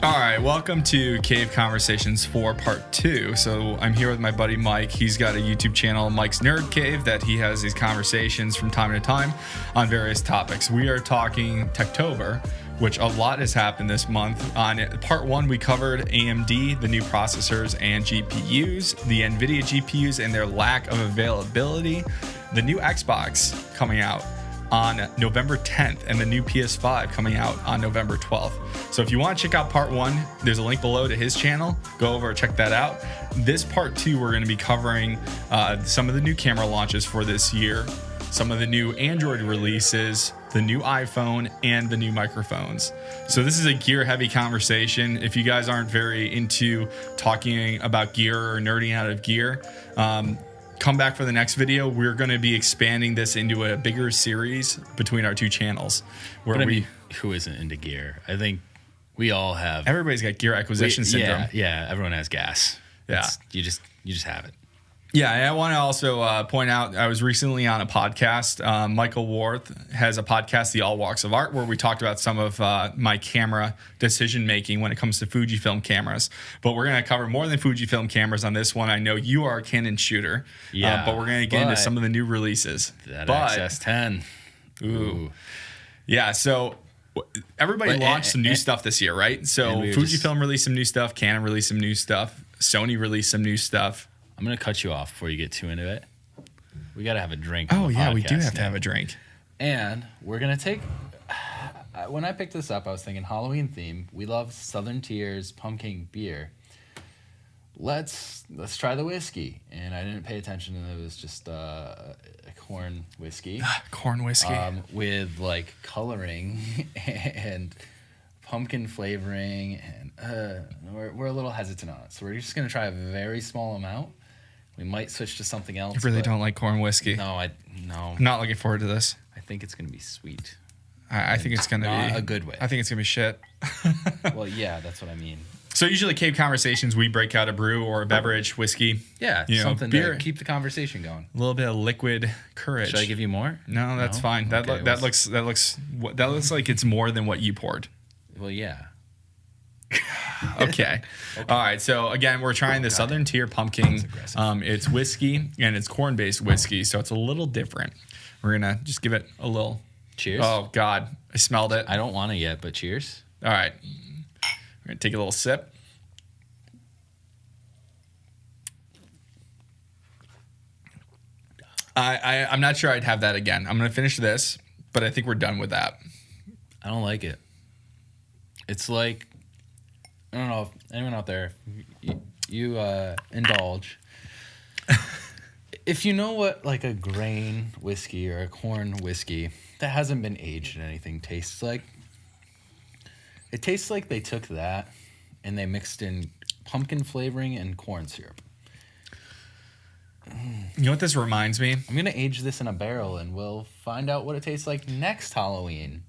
All right, welcome to Cave Conversations 4 Part 2. So I'm here with my buddy Mike. He's got a YouTube channel, Mike's Nerd Cave, that he has these conversations from time to time on various topics. We are talking TechTober, which a lot has happened this month. On Part 1, we covered AMD, the new processors and GPUs, the NVIDIA GPUs and their lack of availability, the new Xbox coming out on November 10th and the new PS5 coming out on November 12th. So if you want to check out part 1, there's a link below to his channel. Go over and check that out. This part 2, we're going to be covering some of the new camera launches for this year, some of the new Android releases, the new iPhone, and the new microphones. So this is a gear heavy conversation. If you guys aren't very into talking about gear or nerding out of gear, come back for the next video. We're going to be expanding this into a bigger series between our two channels. Who isn't into gear? I think we all have. Everybody's got gear acquisition syndrome. Yeah, everyone has gas. Yeah, you just have it. Yeah, and I want to also point out, I was recently on a podcast. Michael Worth has a podcast, The All Walks of Art, where we talked about some of my camera decision-making when it comes to Fujifilm cameras. But we're going to cover more than Fujifilm cameras on this one. I know you are a Canon shooter, but we're going to get into some of the new releases. That XS10. Ooh. Yeah, so everybody launched some new stuff this year, right? So Fujifilm released some new stuff, Canon released some new stuff, Sony released some new stuff. I'm going to cut you off before you get too into it. We got to have a drink. Oh, yeah, we do have to have a drink. And we're going to take... When I picked this up, I was thinking Halloween theme. We love Southern Tier's pumpkin beer. Let's try the whiskey. And I didn't pay attention, and it was just a corn whiskey. Corn whiskey. With, like, coloring and pumpkin flavoring. And we're a little hesitant on it. So we're just going to try a very small amount. We might switch to something else. I really don't like corn whiskey. No. I'm not looking forward to this. I think it's going to be sweet. I think it's going to be... a good way. I think it's going to be shit. Well, yeah, that's what I mean. So usually Cave Conversations, we break out a brew or a beverage, whiskey. Yeah, something to keep the conversation going. A little bit of liquid courage. Should I give you more? No, that's fine. Okay, that looks like it's more than what you poured. Well, yeah. Okay. All right. So again, we're trying the Southern Tier Pumpkin. It's whiskey and it's corn-based whiskey, so it's a little different. We're gonna just give it a little. Cheers. Oh God, I smelled it. I don't want it yet, but cheers. All right. We're gonna take a little sip. I'm not sure I'd have that again. I'm gonna finish this, but I think we're done with that. I don't like it. It's like, I don't know if anyone out there, you indulge. If you know what like a grain whiskey or a corn whiskey that hasn't been aged in anything tastes like, it tastes like they took that and they mixed in pumpkin flavoring and corn syrup. You know what this reminds me? I'm going to age this in a barrel and we'll find out what it tastes like next Halloween.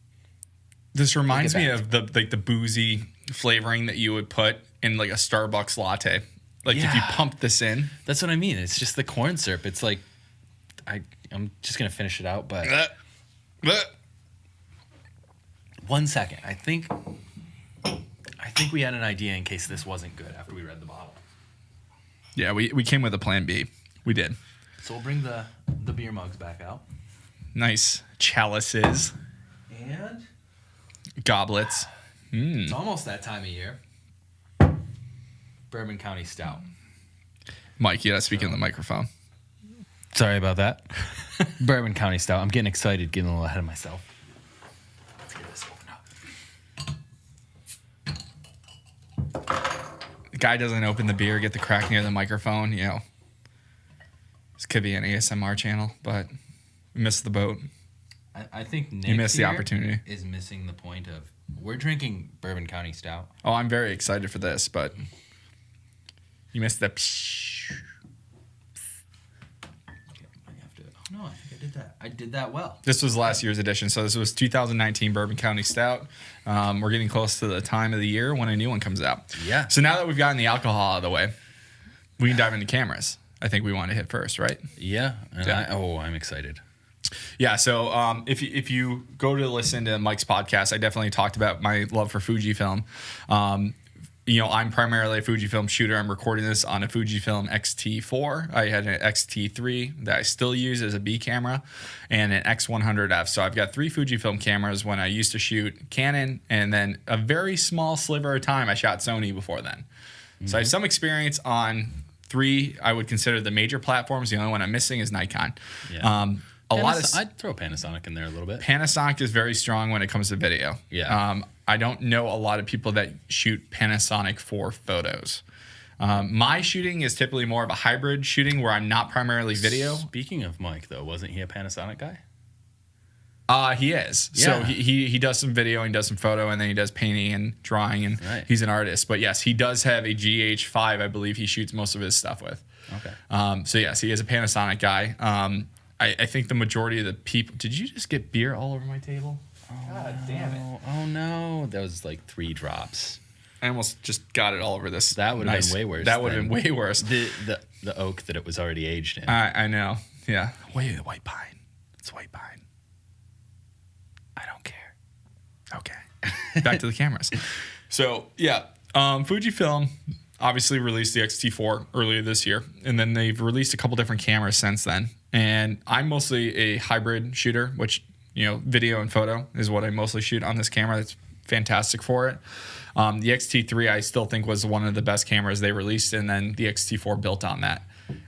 This reminds me of the boozy flavoring that you would put in like a Starbucks latte. Like if you pump this in. That's what I mean. It's just the corn syrup. It's like I'm just gonna finish it out, but 1 second. I think we had an idea in case this wasn't good after we read the bottle. Yeah, we came with a plan B. We did. So we'll bring the beer mugs back out. Nice chalices. And goblets. It's almost that time of year. Bourbon County Stout. Mike, you gotta speak in the microphone. Sorry about that. Bourbon County Stout. I'm getting excited, getting a little ahead of myself. Let's get this open up. The guy doesn't open the beer, get the crack near the microphone. You know, this could be an ASMR channel, but we missed the boat. I think Nick you missed the opportunity. Is missing the point of we're drinking Bourbon County Stout. Oh, I'm very excited for this, but you missed the. No, I think I did that. I did that well. This was last year's edition, so this was 2019 Bourbon County Stout. We're getting close to the time of the year when a new one comes out. Yeah. So now that we've gotten the alcohol out of the way, we can dive into cameras. I think we want to hit first, right? Yeah. I'm excited. Yeah, so if you go to listen to Mike's podcast, I definitely talked about my love for Fujifilm. I'm primarily a Fujifilm shooter. I'm recording this on a Fujifilm X-T4. I had an X-T3 that I still use as a B camera and an X100F. So I've got 3 Fujifilm cameras when I used to shoot Canon, and then a very small sliver of time I shot Sony before then. Mm-hmm. So I have some experience on 3, I would consider the major platforms. The only one I'm missing is Nikon. Yeah. I'd throw Panasonic in there a little bit. Panasonic is very strong when it comes to video. Yeah. I don't know a lot of people that shoot Panasonic for photos. My shooting is typically more of a hybrid shooting where I'm not primarily video. Speaking of Mike, though, wasn't he a Panasonic guy? He is. Yeah. So he does some video and does some photo, and then he does painting and drawing, and he's an artist. But yes, he does have a GH5, I believe he shoots most of his stuff with. Okay. So yes, he is a Panasonic guy. I think the majority of the people... Did you just get beer all over my table? God damn it. Oh, no. That was like 3 drops. I almost just got it all over this. That would have been way worse. That would have been way worse. The oak that it was already aged in. I know. Yeah. Wait, white pine. It's white pine. I don't care. Okay. Back to the cameras. So, yeah. Fujifilm obviously released the X-T4 earlier this year, and then they've released a couple different cameras since then. And I'm mostly a hybrid shooter, which... video and photo is what I mostly shoot on this camera. That's fantastic for it. The X-T3 I still think was one of the best cameras they released, and then the X-T4 built on that.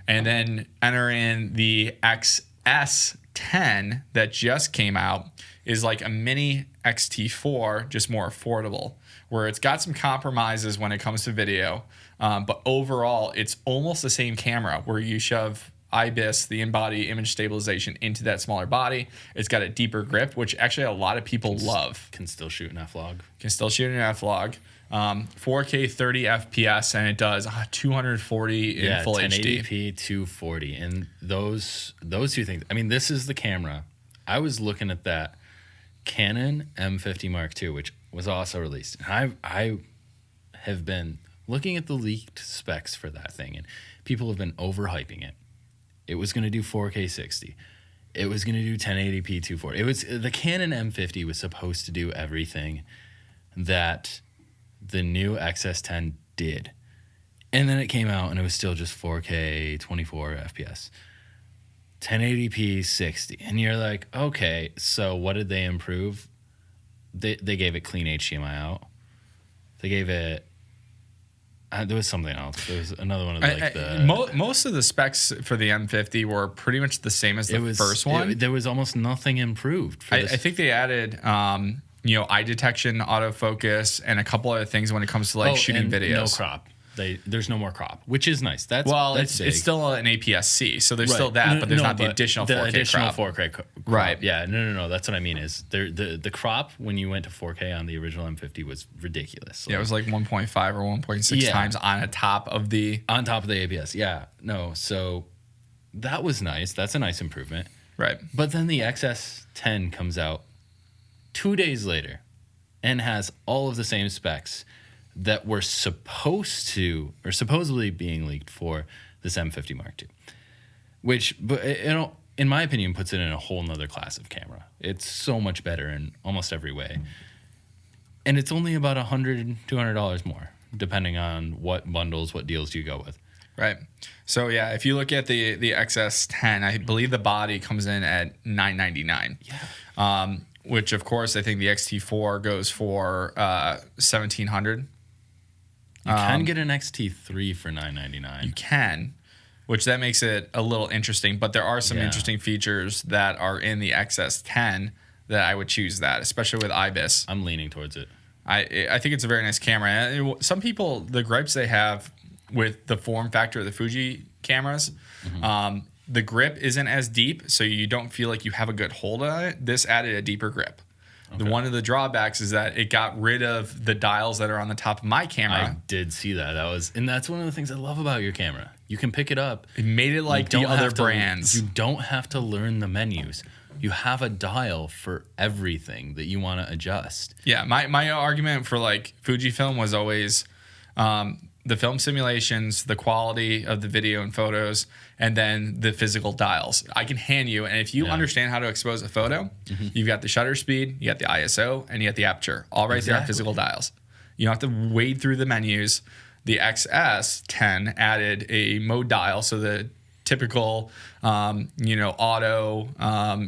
And then enter in the XS10 that just came out is like a mini X-T4, just more affordable, where it's got some compromises when it comes to video. But overall, it's almost the same camera where you shove IBIS, the in-body image stabilization, into that smaller body. It's got a deeper grip, which actually a lot of people love. Can still shoot an F-Log. 4K 30 FPS, and it does 240 in full HD. 1080p 240. And those 2 things. I mean, this is the camera. I was looking at that Canon M50 Mark II, which was also released. And I have been looking at the leaked specs for that thing, and people have been overhyping it. It was going to do 4K 60. It was going to do 1080p 240. The Canon M50 was supposed to do everything that the new XS10 did. And then it came out and it was still just 4K 24 FPS. 1080p 60. And you're like, okay, so what did they improve? They gave it clean HDMI out. They gave it... there was something else. There was another one of most of the specs for the M50 were pretty much the same as the first one. There was almost nothing improved. I think they added, eye detection, autofocus, and a couple other things when it comes to shooting videos. No crop. There's no more crop, which is nice. It's still an APS-C, so there's still that, but there's not the additional 4K crop. Right. Yeah. No. That's what I mean is the crop when you went to 4K on the original M50 was ridiculous. It was like 1.5 or 1.6 times on top of the APS. Yeah. No. So that was nice. That's a nice improvement. Right. But then the XS10 comes out 2 days later and has all of the same specs that were supposedly being leaked for this M50 Mark II, which, in my opinion, puts it in a whole nother class of camera. It's so much better in almost every way. And it's only about $100, $200 more, depending on what bundles, what deals you go with. Right. So, yeah, if you look at the XS10, I believe the body comes in at $999. Yeah. Which, of course, I think the X-T4 goes for $1,700. You can get an X-T3 for $999. You can, which that makes it a little interesting. But there are some interesting features that are in the XS10 that I would choose that, especially with IBIS. I'm leaning towards it. I think it's a very nice camera. And some people, the gripes they have with the form factor of the Fuji cameras, the grip isn't as deep, so you don't feel like you have a good hold on it. This added a deeper grip. Okay. One of the drawbacks is that it got rid of the dials that are on the top of my camera. I did see that. And that's one of the things I love about your camera. You can pick it up. It made it like the other brands. You don't have to learn the menus. You have a dial for everything that you want to adjust. Yeah, my argument for Fujifilm was always the film simulations, the quality of the video and photos, and then the physical dials. I can hand you, and if you understand how to expose a photo, you've got the shutter speed, you got the ISO, and you got the aperture, all right there on physical dials. You don't have to wade through the menus. The XS10 added a mode dial, so the typical, auto,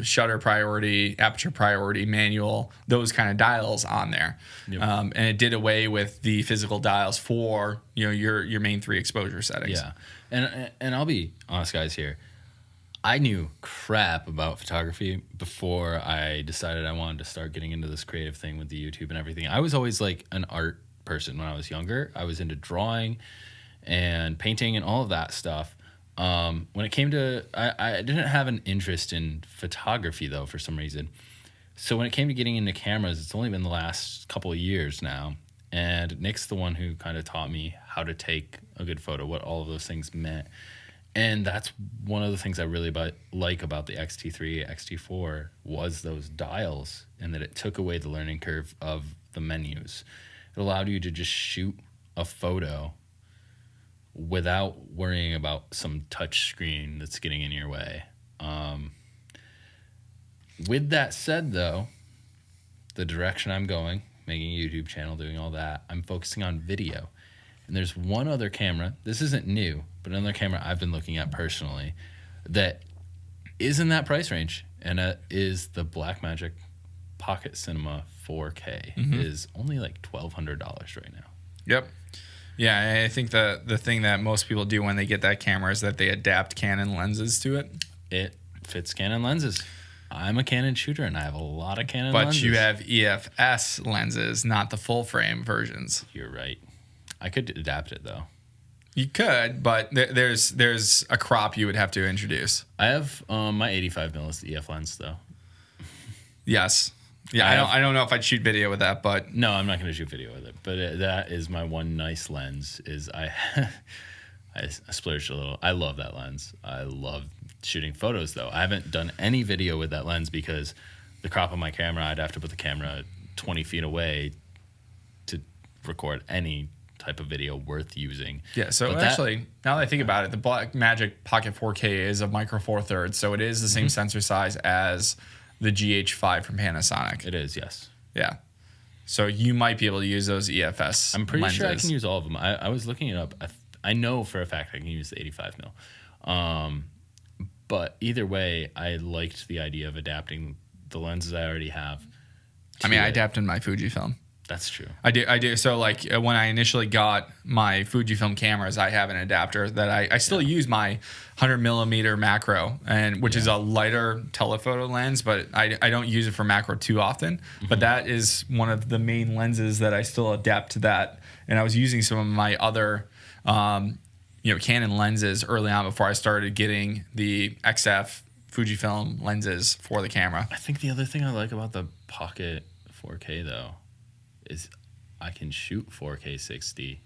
shutter priority, aperture priority, manual, those kind of dials on there. Yep. And it did away with the physical dials for your main 3 exposure settings. Yeah, and I'll be honest, guys. Here, I knew crap about photography before I decided I wanted to start getting into this creative thing with the YouTube and everything. I was always like an art person when I was younger. I was into drawing and painting and all of that stuff. When it came to, I didn't have an interest in photography though, for some reason. So when it came to getting into cameras, it's only been the last couple of years now. And Nick's the one who kind of taught me how to take a good photo, what all of those things meant. And that's one of the things I really like about the XT3, XT4 was those dials, and that it took away the learning curve of the menus. It allowed you to just shoot a photo without worrying about some touch screen that's getting in your way. With that said, though, the direction I'm going, making a YouTube channel, doing all that, I'm focusing on video. And there's one other camera, this isn't new, but another camera I've been looking at personally that is in that price range, and it is the Blackmagic Pocket Cinema 4K. Is only like $1,200 right now. Yep. Yeah, I think the thing that most people do when they get that camera is that they adapt Canon lenses to it. It fits Canon lenses. I'm a Canon shooter, and I have a lot of Canon lenses. But you have EFS lenses, not the full frame versions. You're right. I could adapt it, though. You could, but there's a crop you would have to introduce. I have my 85mm is the EF lens, though. Yes. Yeah, I don't know if I'd shoot video with that, but... No, I'm not going to shoot video with it. But that is my one nice lens, is I splurged a little. I love that lens. I love shooting photos, though. I haven't done any video with that lens because the crop of my camera, I'd have to put the camera 20 feet away to record any type of video worth using. Yeah, so actually, now that I think about it, the Blackmagic Pocket 4K is a micro four thirds, so it is the same sensor size as the GH5 from Panasonic. It is, yes. Yeah. So you might be able to use those EFS I'm pretty lenses. sure I can use all of them. I was looking it up. I know for a fact I can use the 85mm. But either way, I liked the idea of adapting the lenses I already have. I adapted my Fujifilm. That's true. I do. So like when I initially got my Fujifilm cameras, I have an adapter that I still use my 100mm macro, and which is a lighter telephoto lens, but I don't use it for macro too often. But that is one of the main lenses that I still adapt to that. And I was using some of my other Canon lenses early on before I started getting the XF Fujifilm lenses for the camera. I think the other thing I like about the Pocket 4K though is I can shoot 4K 60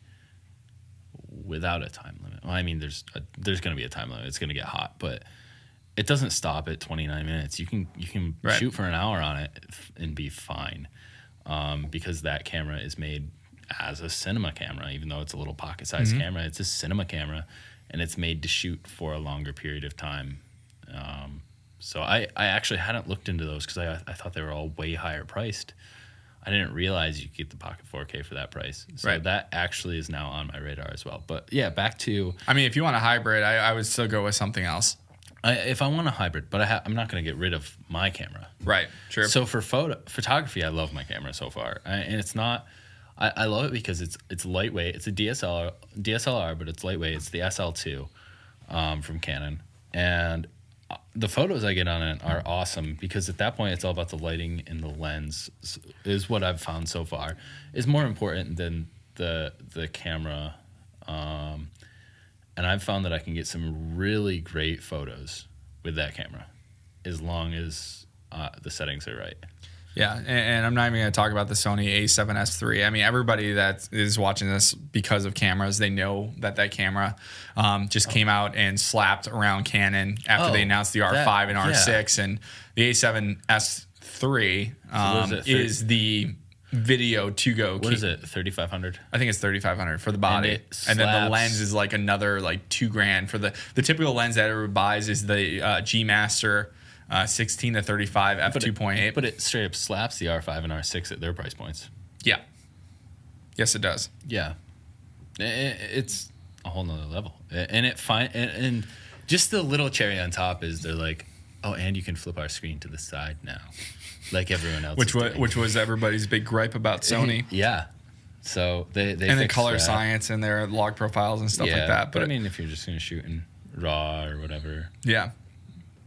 without a time limit. Well, I mean, there's going to be a time limit. It's going to get hot, but it doesn't stop at 29 minutes. You can shoot for an hour on it and be fine, because that camera is made as a cinema camera. Even though it's a little pocket-sized camera, it's a cinema camera, and it's made to shoot for a longer period of time. So I actually hadn't looked into those because I thought they were all way higher priced. I didn't realize you could get the Pocket 4K for that price. So that actually is now on my radar as well. But yeah, back to... I mean, if you want a hybrid, I would still go with something else. If I want a hybrid, but I'm not going to get rid of my camera. Right, sure. So for photography, I love my camera so far. And it's not... I love it because it's lightweight. It's a DSLR, but it's lightweight. It's the SL2 from Canon. And the photos I get on it are awesome because at that point it's all about the lighting and the lens is what I've found so far is more important than the camera. And I've found that I can get some really great photos with that camera as long as the settings are right. Yeah, and I'm not even going to talk about the Sony a7S III. I mean, everybody that is watching this because of cameras, they know that camera just came out and slapped around Canon after they announced the R5 and R6. And the a7S III is the video to-go. What is it, 3,500? I think it's 3,500 for the body. And then the lens is like another like $2,000 for the typical lens that everybody buys is the G Master 16 to 35 f2.8. But it straight up slaps the R5 and R6 at their price points. Yeah. Yes, it does. Yeah. It's a whole nother level. And and just the little cherry on top is they're like, oh, and you can flip our screen to the side now, like everyone else. Which was everybody's big gripe about Sony. Yeah. So they and then color that. science and their log profiles and stuff like that. But I mean, if you're just gonna shoot in RAW or whatever. Yeah.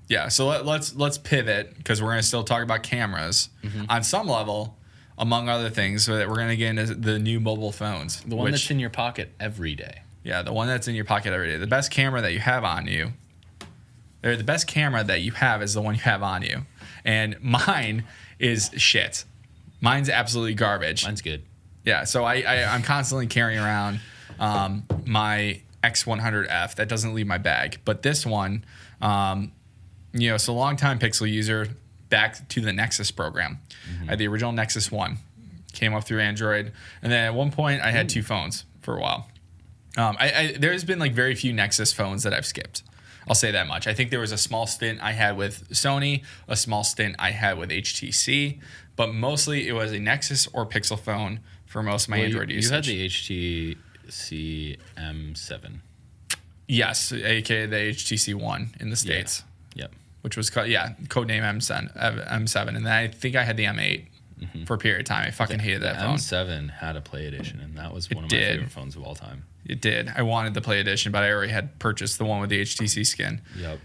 Yeah. So let's pivot because we're gonna still talk about cameras on some level. Among other things, so that we're going to get into the new mobile phones. The one that's in your pocket every day. Yeah, the one that's in your pocket every day. The best camera that you have on you, or the best camera that you have is the one you have on you. And mine is shit. Mine's absolutely garbage. Mine's good. Yeah, so I'm constantly carrying around my X100F. That doesn't leave my bag. But this one, so long-time Pixel user, back to the Nexus program. I had the original Nexus 1. Came up through Android. And then at one point, I had two phones for a while. There's been like very few Nexus phones that I've skipped. I'll say that much. I think there was a small stint I had with Sony, a small stint I had with HTC, but mostly it was a Nexus or Pixel phone for most of my Android usage. You had the HTC M7. Yes, aka the HTC One in the States. Yep. Which was codename M7, and then I think I had the M8 for a period of time. I fucking hated that phone. M7 had a Play Edition, and that was one of my favorite phones of all time. It did. I wanted the Play Edition, but I already had purchased the one with the HTC skin. Yep.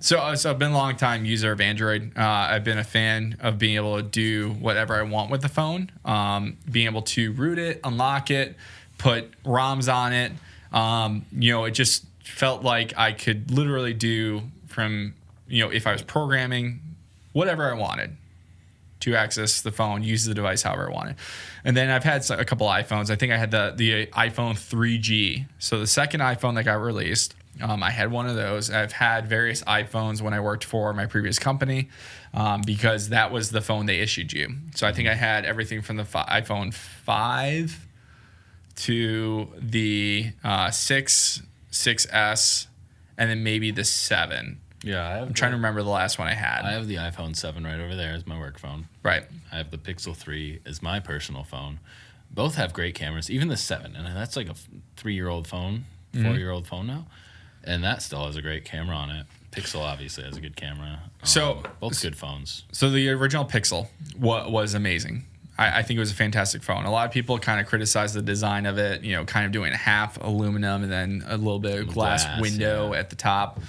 So I've been a long time user of Android. I've been a fan of being able to do whatever I want with the phone, being able to root it, unlock it, put ROMs on it. It just felt like I could literally do from if I was programming, whatever I wanted to access the phone, use the device however I wanted. And then I've had a couple iPhones. I think I had the iPhone 3G. So the second iPhone that got released, I had one of those. I've had various iPhones when I worked for my previous company because that was the phone they issued you. So I think I had everything from the iPhone 5 to the 6, 6S, and then maybe the 7. Yeah, I'm trying to remember the last one I had. I have the iPhone 7 right over there as my work phone. Right. I have the Pixel 3 as my personal phone. Both have great cameras, even the 7. And that's like a 3-year-old phone, 4-year-old phone now. And that still has a great camera on it. Pixel obviously has a good camera. Both good phones. So the original Pixel was amazing. I think it was a fantastic phone. A lot of people kind of criticized the design of it, kind of doing half aluminum and then a little bit of glass window at the top.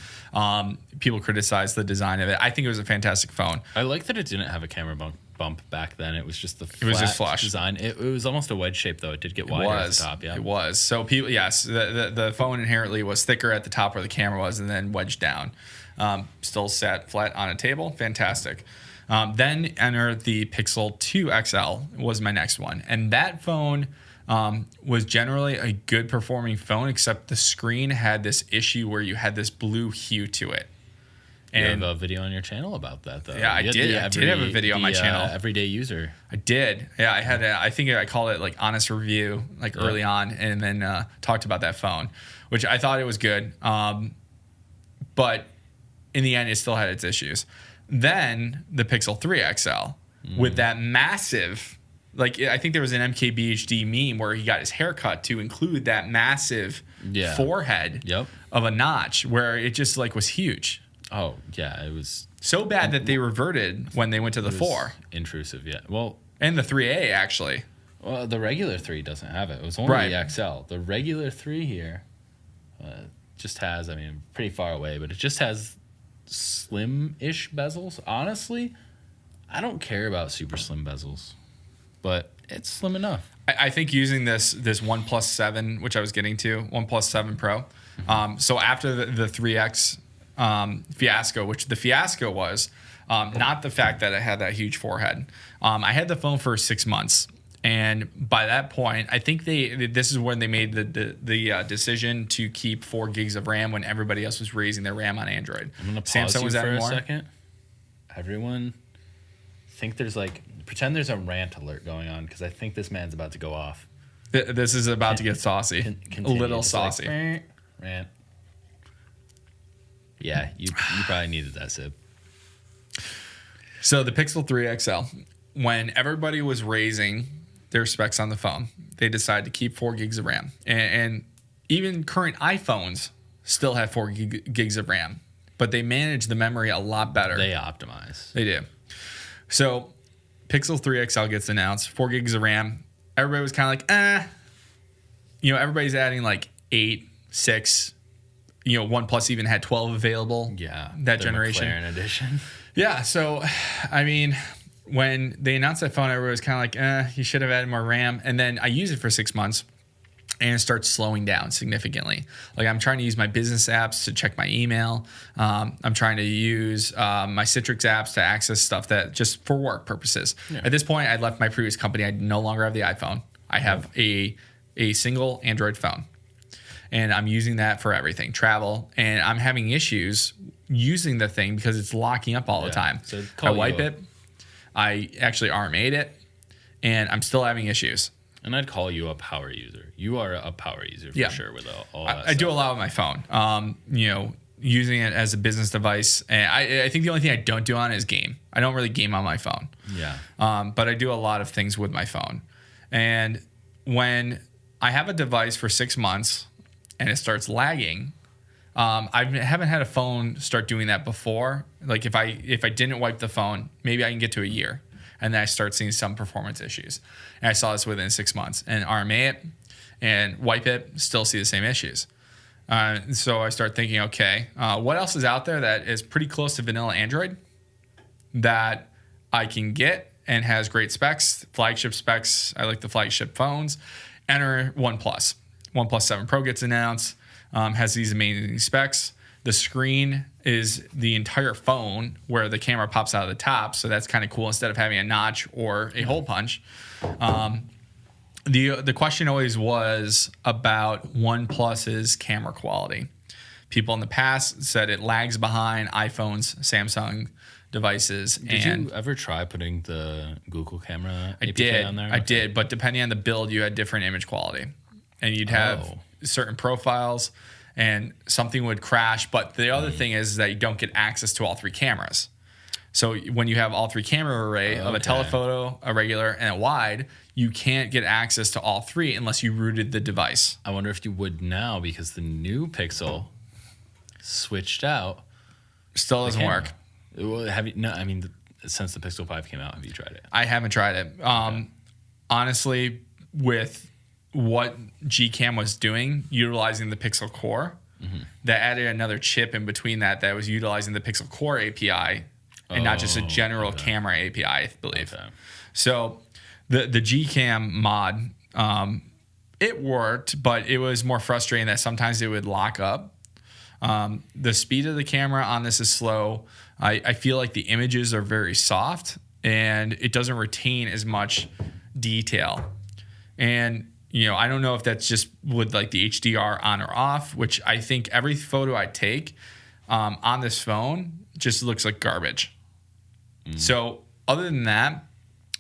People criticized the design of it. I think it was a fantastic phone. I like that it didn't have a camera bump back then. It was just the flat it was just flush design. It was almost a wedge shape, though. It did get wider at the top. Yeah, it was. So people, yes, the phone inherently was thicker at the top where the camera was, and then wedged down. Still sat flat on a table. Fantastic. Then enter the Pixel 2 XL was my next one. And that phone was generally a good performing phone, except the screen had this issue where you had this blue hue to it. And you have a video on your channel about that, though. Yeah, I did have a video on my channel. Everyday user. I did. Yeah, I think I called it like honest review, like early on, and then talked about that phone, which I thought it was good. But in the end, it still had its issues. Then the Pixel 3 XL with that massive, like I think there was an MKBHD meme where he got his haircut to include that massive forehead of a notch where it just like was huge. Oh, yeah, it was so bad that they reverted when they went to the 4. Intrusive, yeah. Well, and the 3A actually. Well, the regular 3 doesn't have it. It was only the XL. The regular 3 here just has, pretty far away, but it just has slim-ish bezels. Honestly, I don't care about super slim bezels, but it's slim enough. I think using this OnePlus 7, which I was getting to, OnePlus 7 Pro. So after the 3X fiasco, which the fiasco was not the fact that it had that huge forehead. I had the phone for 6 months. And by that point, I think this is when they made the decision to keep 4 gigs of RAM when everybody else was raising their RAM on Android. I'm going to pause you for a second. Everyone pretend there's a rant alert going on because I think this man's about to go off. This is about to get saucy. A little saucy. Like, rant. Yeah, you probably needed that sip. So the Pixel 3 XL, when everybody was raising their specs on the phone. They decided to keep 4 gigs of RAM. And even current iPhones still have 4 gigs of RAM, but they manage the memory a lot better. They optimize. They do. So Pixel 3 XL gets announced, 4 gigs of RAM. Everybody was kind of like, everybody's adding like 8, 6. OnePlus even had 12 available. Yeah. That generation. McLaren edition. Yeah. So, I mean, when they announced that phone, everybody was kind of like, you should have added more RAM. And then I used it for 6 months and it starts slowing down significantly. Like I'm trying to use my business apps to check my email. I'm trying to use my Citrix apps to access stuff that just for work purposes. Yeah. At this point, I left my previous company. I no longer have the iPhone. I have a single Android phone. And I'm using that for everything, travel. And I'm having issues using the thing because it's locking up all the time. So I wipe it. I actually RMA'd it. And I'm still having issues. And I'd call you a power user. You are a power user for sure with all that I do a lot with my phone. Using it as a business device. And I think the only thing I don't do on it is game. I don't really game on my phone. Yeah. But I do a lot of things with my phone. And when I have a device for 6 months and it starts lagging, I haven't had a phone start doing that before. Like if I didn't wipe the phone, maybe I can get to a year, and then I start seeing some performance issues. And I saw this within 6 months. And RMA it and wipe it, still see the same issues. So I start thinking, okay, what else is out there that is pretty close to vanilla Android that I can get and has great specs, flagship specs. I like the flagship phones. Enter OnePlus. OnePlus 7 Pro gets announced, has these amazing specs. The screen is the entire phone where the camera pops out of the top, so that's kind of cool instead of having a notch or a hole punch. The question always was about OnePlus's camera quality. People in the past said it lags behind iPhones, Samsung devices. Did you ever try putting the Google camera APK on there? I did, but depending on the build, you had different image quality. And you'd have certain profiles and something would crash. But the other thing is that you don't get access to all 3 cameras. So when you have all 3 camera array of a telephoto, a regular, and a wide, you can't get access to all 3 unless you rooted the device. I wonder if you would now because the new Pixel switched out. Still doesn't work. Since the Pixel 5 came out, have you tried it? I haven't tried it. Honestly, with what Gcam was doing, utilizing the Pixel Core, that added another chip in between that was utilizing the Pixel Core API and not just a general camera API, I believe. Okay. So the Gcam mod, it worked, but it was more frustrating that sometimes it would lock up. The speed of the camera on this is slow. I feel like the images are very soft and it doesn't retain as much detail. And I don't know if that's just with like the HDR on or off, which I think every photo I take on this phone just looks like garbage. So other than that,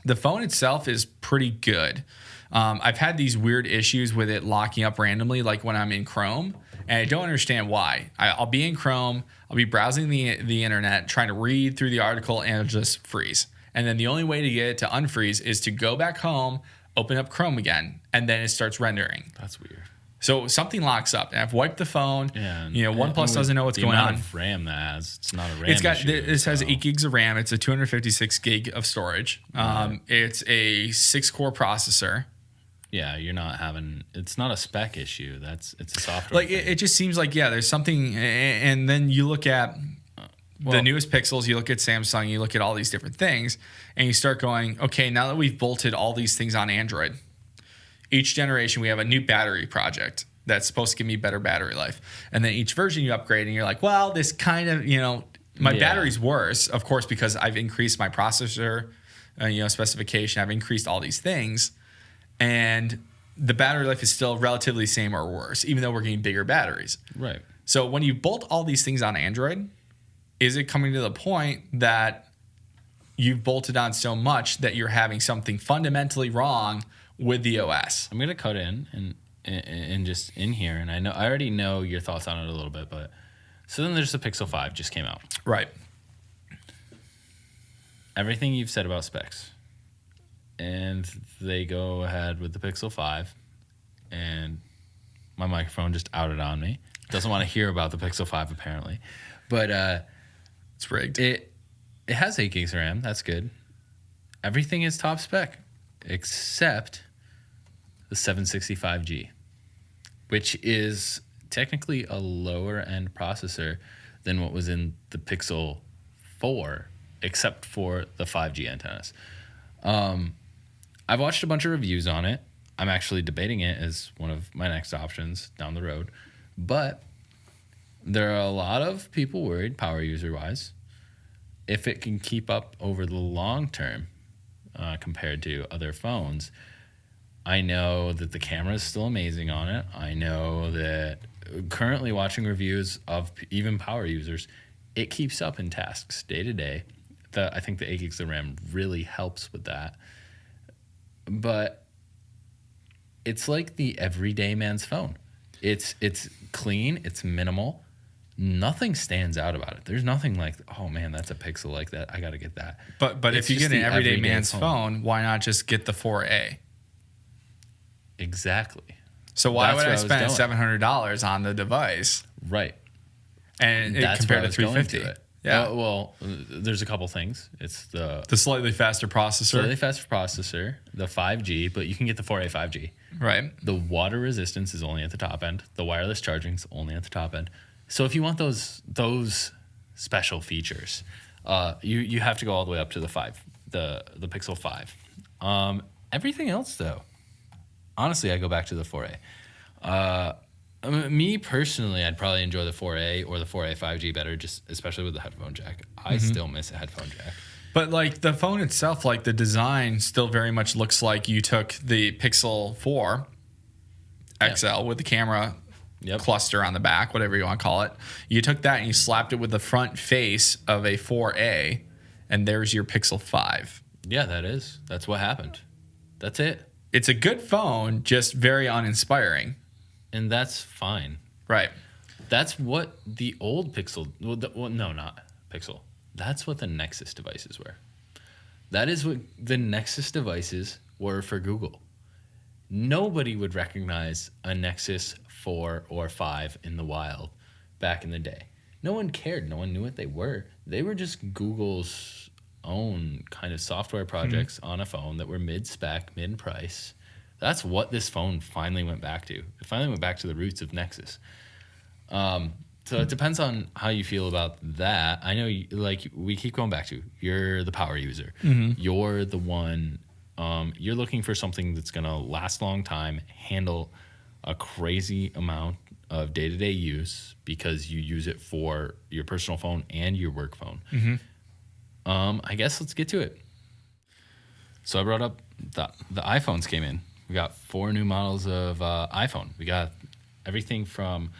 the phone itself is pretty good. I've had these weird issues with it locking up randomly, like when I'm in Chrome, and I don't understand why. I'll be in Chrome, I'll be browsing the internet, trying to read through the article, and it'll just freeze. And then the only way to get it to unfreeze is to go back home, open up Chrome again, and then it starts rendering. That's weird. So something locks up. And I've wiped the phone. Yeah, OnePlus doesn't know what's going on. The amount of RAM that has, it's not a RAM issue. This has 8 gigs of RAM. It's a 256 gig of storage. It's a 6-core processor. Yeah, it's not a spec issue. It's a software thing. It just seems like, there's something. And then you look at the newest Pixels, you look at Samsung, you look at all these different things, and you start going, okay, now that we've bolted all these things on Android, each generation we have a new battery project that's supposed to give me better battery life. And then each version you upgrade and you're like, well, this kind of, my battery's worse, of course, because I've increased my processor, specification. I've increased all these things. And the battery life is still relatively the same or worse, even though we're getting bigger batteries. Right. So when you bolt all these things on Android, is it coming to the point that you've bolted on so much that you're having something fundamentally wrong with the OS? I'm gonna cut in and just in here, and I already know your thoughts on it a little bit, but so then there's the Pixel 5 just came out. Right. Everything you've said about specs, and they go ahead with the Pixel 5, and my microphone just outed on me. Doesn't want to hear about the Pixel 5 apparently, but It's rigged. it has 8 gigs of RAM. That's good. Everything is top spec except the 765G, which is technically a lower end processor than what was in the Pixel 4, except for the 5G antennas. I've watched a bunch of reviews on it. I'm actually debating it as one of my next options down the road. But there are a lot of people worried, power user wise, if it can keep up over the long term compared to other phones. I know that the camera is still amazing on it. I know that currently watching reviews of even power users, it keeps up in tasks day to day. I think the 8 gigs of RAM really helps with that. But it's like the everyday man's phone. It's clean, it's minimal. Nothing stands out about it. There's nothing like, oh man, that's a Pixel like that. I got to get that. But if you get an everyday man's phone, why not just get the 4A? Exactly. So why would I spend $700 on the device? Right. And that's compared to $350. Yeah. Well, there's a couple things. It's the slightly faster processor. The 5G, but you can get the 4A 5G. Right. The water resistance is only at the top end. The wireless charging is only at the top end. So if you want those special features, you have to go all the way up to the the Pixel 5. Everything else though, honestly, I go back to the 4A. Me personally, I'd probably enjoy the 4A or the 4A 5G better, just especially with the headphone jack. I still miss a headphone jack. But like the phone itself, like the design still very much looks like you took the Pixel 4 XL with the camera cluster on the back, whatever you want to call it. You took that and you slapped it with the front face of a 4A, and there's your Pixel 5. Yeah, that's what happened. That's it. It's a good phone, just very uninspiring. And that's fine. Right. That's what the old Pixel... Well, no, not Pixel. That's what the Nexus devices were. That is what the Nexus devices were for Google. Nobody would recognize a Nexus 4 or 5 in the wild back in the day. No one cared. No one knew what they were. They were just Google's own kind of software projects on a phone that were mid-spec, mid-price. That's what this phone finally went back to. It finally went back to the roots of Nexus. So it depends on how you feel about that. I know, we keep going back to, you're the power user. You're the one, you're looking for something that's going to last a long time, handle a crazy amount of day-to-day use because you use it for your personal phone and your work phone. I guess let's get to it. So I brought up the iPhones came in. We got 4 new models of iPhone. We got everything from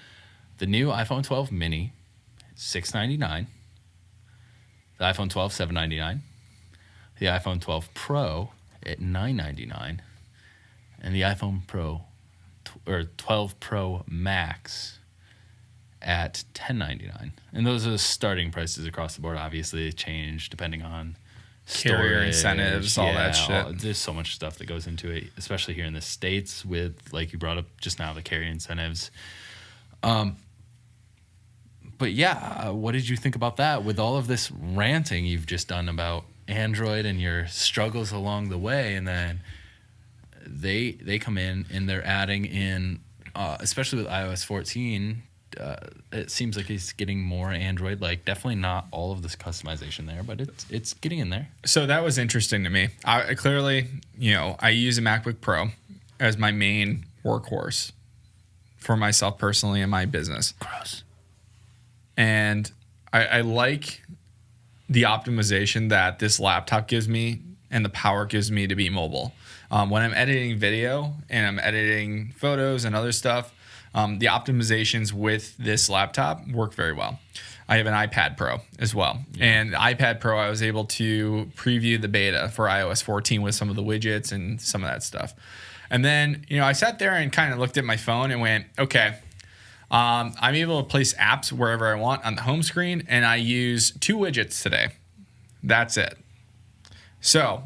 the new iPhone 12 mini, $699. The iPhone 12, $799. The iPhone 12 Pro at $999. And the iPhone Pro, or 12 Pro Max at $1099. And those are the starting prices across the board. Obviously, they change depending on carrier incentives, all that shit. There's so much stuff that goes into it, especially here in the States with, like you brought up just now, the carrier incentives. But yeah, what did you think about that with all of this ranting you've just done about Android and your struggles along the way? And then they come in and they're adding in, especially with iOS 14, it seems like it's getting more Android. Like, definitely not all of this customization there, but it's getting in there. So that was interesting to me. I clearly, I use a MacBook Pro as my main workhorse for myself personally and my business. Gross. And I like the optimization that this laptop gives me and the power gives me to be mobile. When I'm editing video and I'm editing photos and other stuff, the optimizations with this laptop work very well. I have an iPad Pro as well. Yeah. And the iPad Pro, I was able to preview the beta for iOS 14 with some of the widgets and some of that stuff. And then, I sat there and kind of looked at my phone and went, okay, I'm able to place apps wherever I want on the home screen, and I use 2 widgets today. That's it. So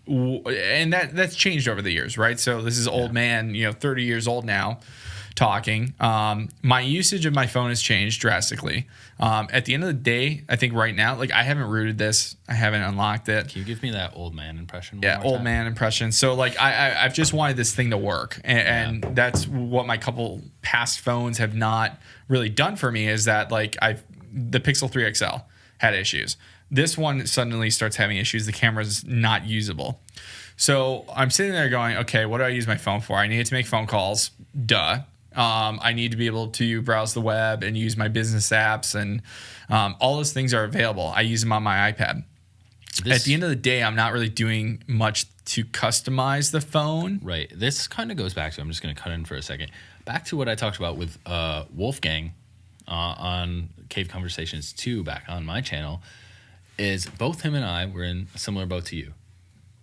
and that's changed over the years, right? So this is old man, 30 years old now, talking. My usage of my phone has changed drastically. At the end of the day, I think right now, like I haven't rooted this, I haven't unlocked it. Can you give me that old man impression? Yeah, old man impression. So like I've just wanted this thing to work, and that's what my couple past phones have not really done for me. Is that like the Pixel 3 XL had issues. This one suddenly starts having issues. The camera's not usable. So I'm sitting there going, okay, what do I use my phone for? I need it to make phone calls. Duh. I need to be able to browse the web and use my business apps, and all those things are available. I use them on my iPad. At the end of the day, I'm not really doing much to customize the phone. Right. This kind of goes back to, I'm just going to cut in for a second, back to what I talked about with Wolfgang on Cave Conversations 2 back on my channel, is both him and I were in a similar boat to you.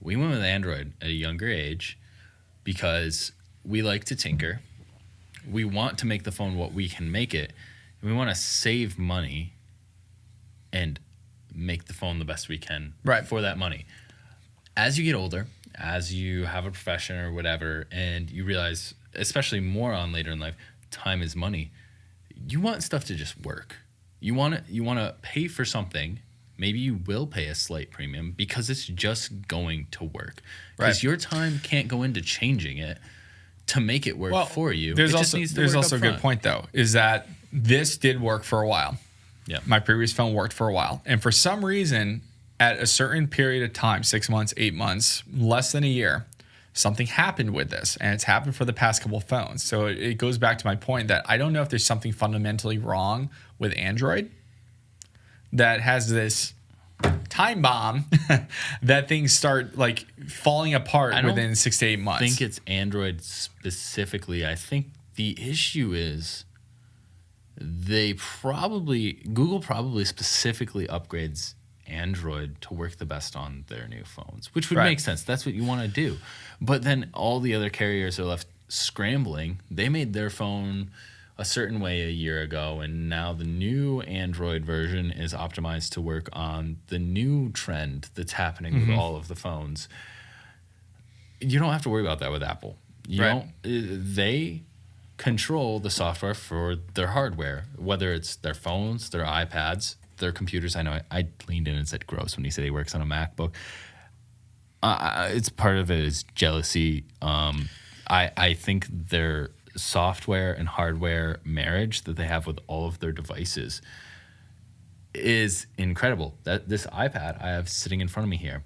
We went with Android at a younger age because we like to tinker. We want to make the phone what we can make it. And we want to save money and make the phone the best we can for that money. As you get older, as you have a profession or whatever, and you realize, especially more on later in life, time is money. You want stuff to just work. You want to pay for something. Maybe you will pay a slight premium because it's just going to work. Because your time can't go into changing it to make it work for you. There's also a good point, though, is that this did work for a while. Yeah. My previous phone worked for a while. And for some reason, at a certain period of time, 6 months, 8 months, less than a year, something happened with this. And it's happened for the past couple of phones. So it goes back to my point that I don't know if there's something fundamentally wrong with Android that has this time bomb that things start like falling apart within 6 to 8 months. I think it's Android specifically. I think the issue is Google probably specifically upgrades Android to work the best on their new phones, which would make sense. That's what you want to do. But then all the other carriers are left scrambling. They made their phone a certain way a year ago, and now the new Android version is optimized to work on the new trend that's happening with all of the phones. You don't have to worry about that with Apple. They control the software for their hardware, whether it's their phones, their iPads, their computers. I know I leaned in and said gross when he said he works on a MacBook. It's part of it is jealousy. I think their software and hardware marriage that they have with all of their devices is incredible. That this iPad I have sitting in front of me here.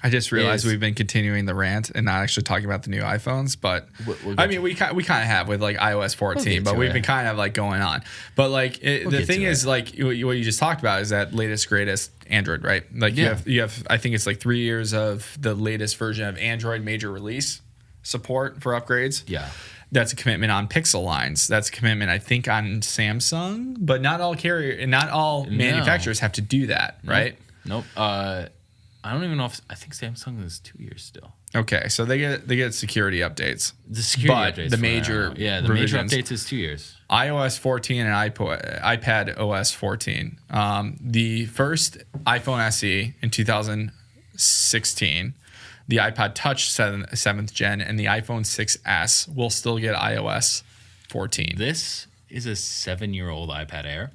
I just realized we've been continuing the rant and not actually talking about the new iPhones, but I mean, we kind of have with like iOS 14, but we've been kind of like going on. But like the thing is, like what you just talked about is that latest greatest Android, right? Like you have I think it's like 3 years of the latest version of Android major release support for upgrades. Yeah. That's a commitment on Pixel lines. That's a commitment, I think, on Samsung, but not all manufacturers have to do that, right? Nope. I don't even know if I think Samsung is 2 years still. Okay, so they get security updates. The security updates, the major major updates is 2 years. iOS 14 and iPad OS 14. The first iPhone SE in 2016, the iPod Touch 7th gen, and the iPhone 6s will still get iOS 14. This is a 7-year-old iPad Air.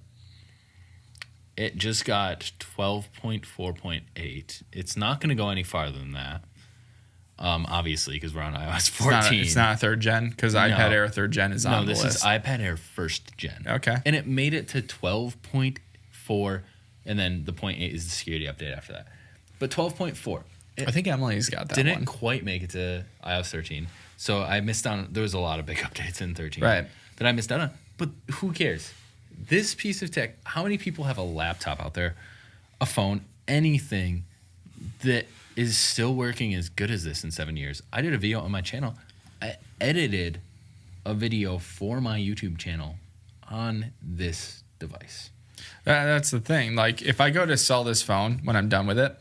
It just got 12.4.8. It's not going to go any farther than that, obviously, because we're on iOS 14. It's not a third gen, because iPad Air third gen is on the list. No, this is iPad Air first gen. Okay. And it made it to 12.4, and then the 0.8 is the security update after that. But 12.4. I think Emily's got that didn't one. Quite make it to iOS 13. So I missed out on, there was a lot of big updates in 13 that I missed out on. But who cares? This piece of tech, how many people have a laptop out there, a phone, anything that is still working as good as this in 7 years? I did a video on my channel. I edited a video for my YouTube channel on this device. That's the thing. Like, if I go to sell this phone when I'm done with it,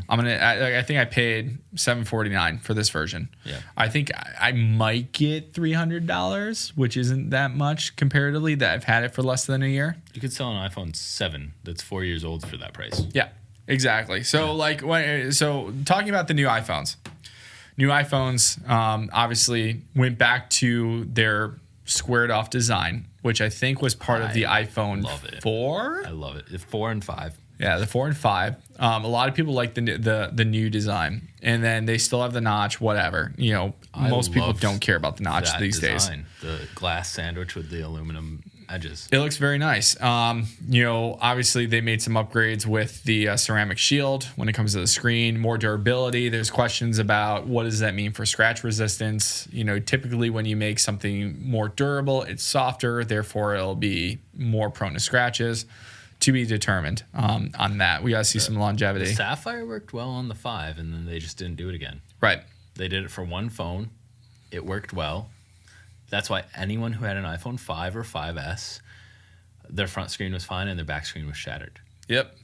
I think I paid $749 for this version. Yeah. I think I might get $300, which isn't that much comparatively. That I've had it for less than a year. You could sell an iPhone 7 that's 4 years old for that price. Yeah. Exactly. So talking about the new iPhones. New iPhones obviously went back to their squared off design, which I think was part of the iPhone 4. I love it. 4 and 5. Yeah, the 4 and 5. A lot of people like the new design, and then they still have the notch. Whatever, most people don't care about the notch these days. The glass sandwich with the aluminum edges. It looks very nice. Obviously they made some upgrades with the ceramic shield when it comes to the screen, more durability. There's questions about what does that mean for scratch resistance. Typically when you make something more durable, it's softer, therefore it'll be more prone to scratches. To be determined on that. We got to see some longevity. The Sapphire worked well on the 5, and then they just didn't do it again. Right. They did it for one phone. It worked well. That's why anyone who had an iPhone 5 or 5S, their front screen was fine and their back screen was shattered. Yep.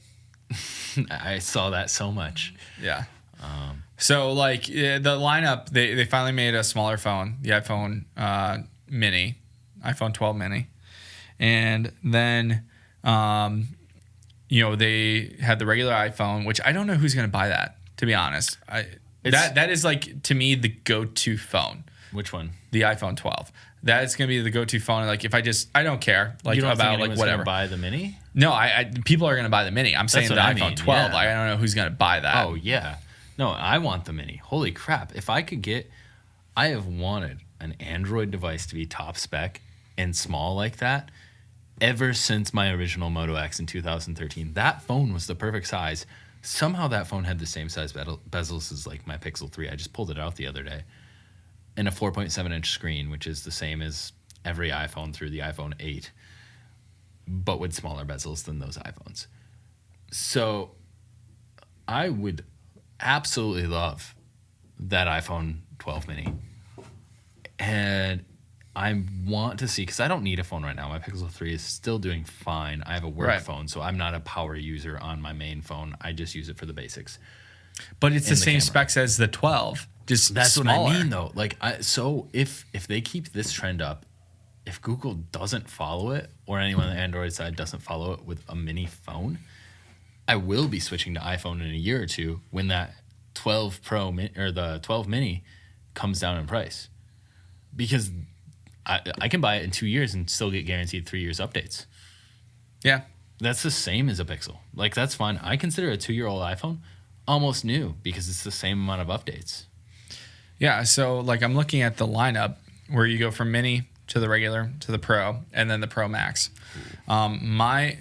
I saw that so much. Yeah. So the lineup, they finally made a smaller phone, the iPhone mini, iPhone 12 mini. And then they had the regular iPhone, which I don't know who's going to buy that, to be honest. That is to me the go-to phone. Which one? The iPhone 12. That is going to be the go-to phone. I don't care you don't about think whatever. Gonna buy the mini? No, people are going to buy the mini. I'm saying the iPhone 12. Yeah. I don't know who's going to buy that. Oh yeah, no, I want the mini. Holy crap! If I could I have wanted an Android device to be top spec and small like that ever since my original Moto X in 2013. That phone was the perfect size. Somehow that phone had the same size bezels as my Pixel 3. I just pulled it out the other day. And a 4.7-inch screen, which is the same as every iPhone through the iPhone 8, but with smaller bezels than those iPhones. So I would absolutely love that iPhone 12 mini. And I want to see, because I don't need a phone right now. My Pixel 3 is still doing fine. I have a work phone, so I'm not a power user on my main phone. I just use it for the basics. But it's the same specs as the 12, just that's smaller. What I mean, though. So if they keep this trend up, if Google doesn't follow it, or anyone on the Android side doesn't follow it with a mini phone, I will be switching to iPhone in a year or two when that 12 Pro or the 12 mini comes down in price, because I can buy it in 2 years and still get guaranteed 3 years updates. Yeah. That's the same as a Pixel. That's fine. I consider a 2-year-old iPhone almost new because it's the same amount of updates. Yeah. So I'm looking at the lineup where you go from mini to the regular to the Pro and then the Pro Max. My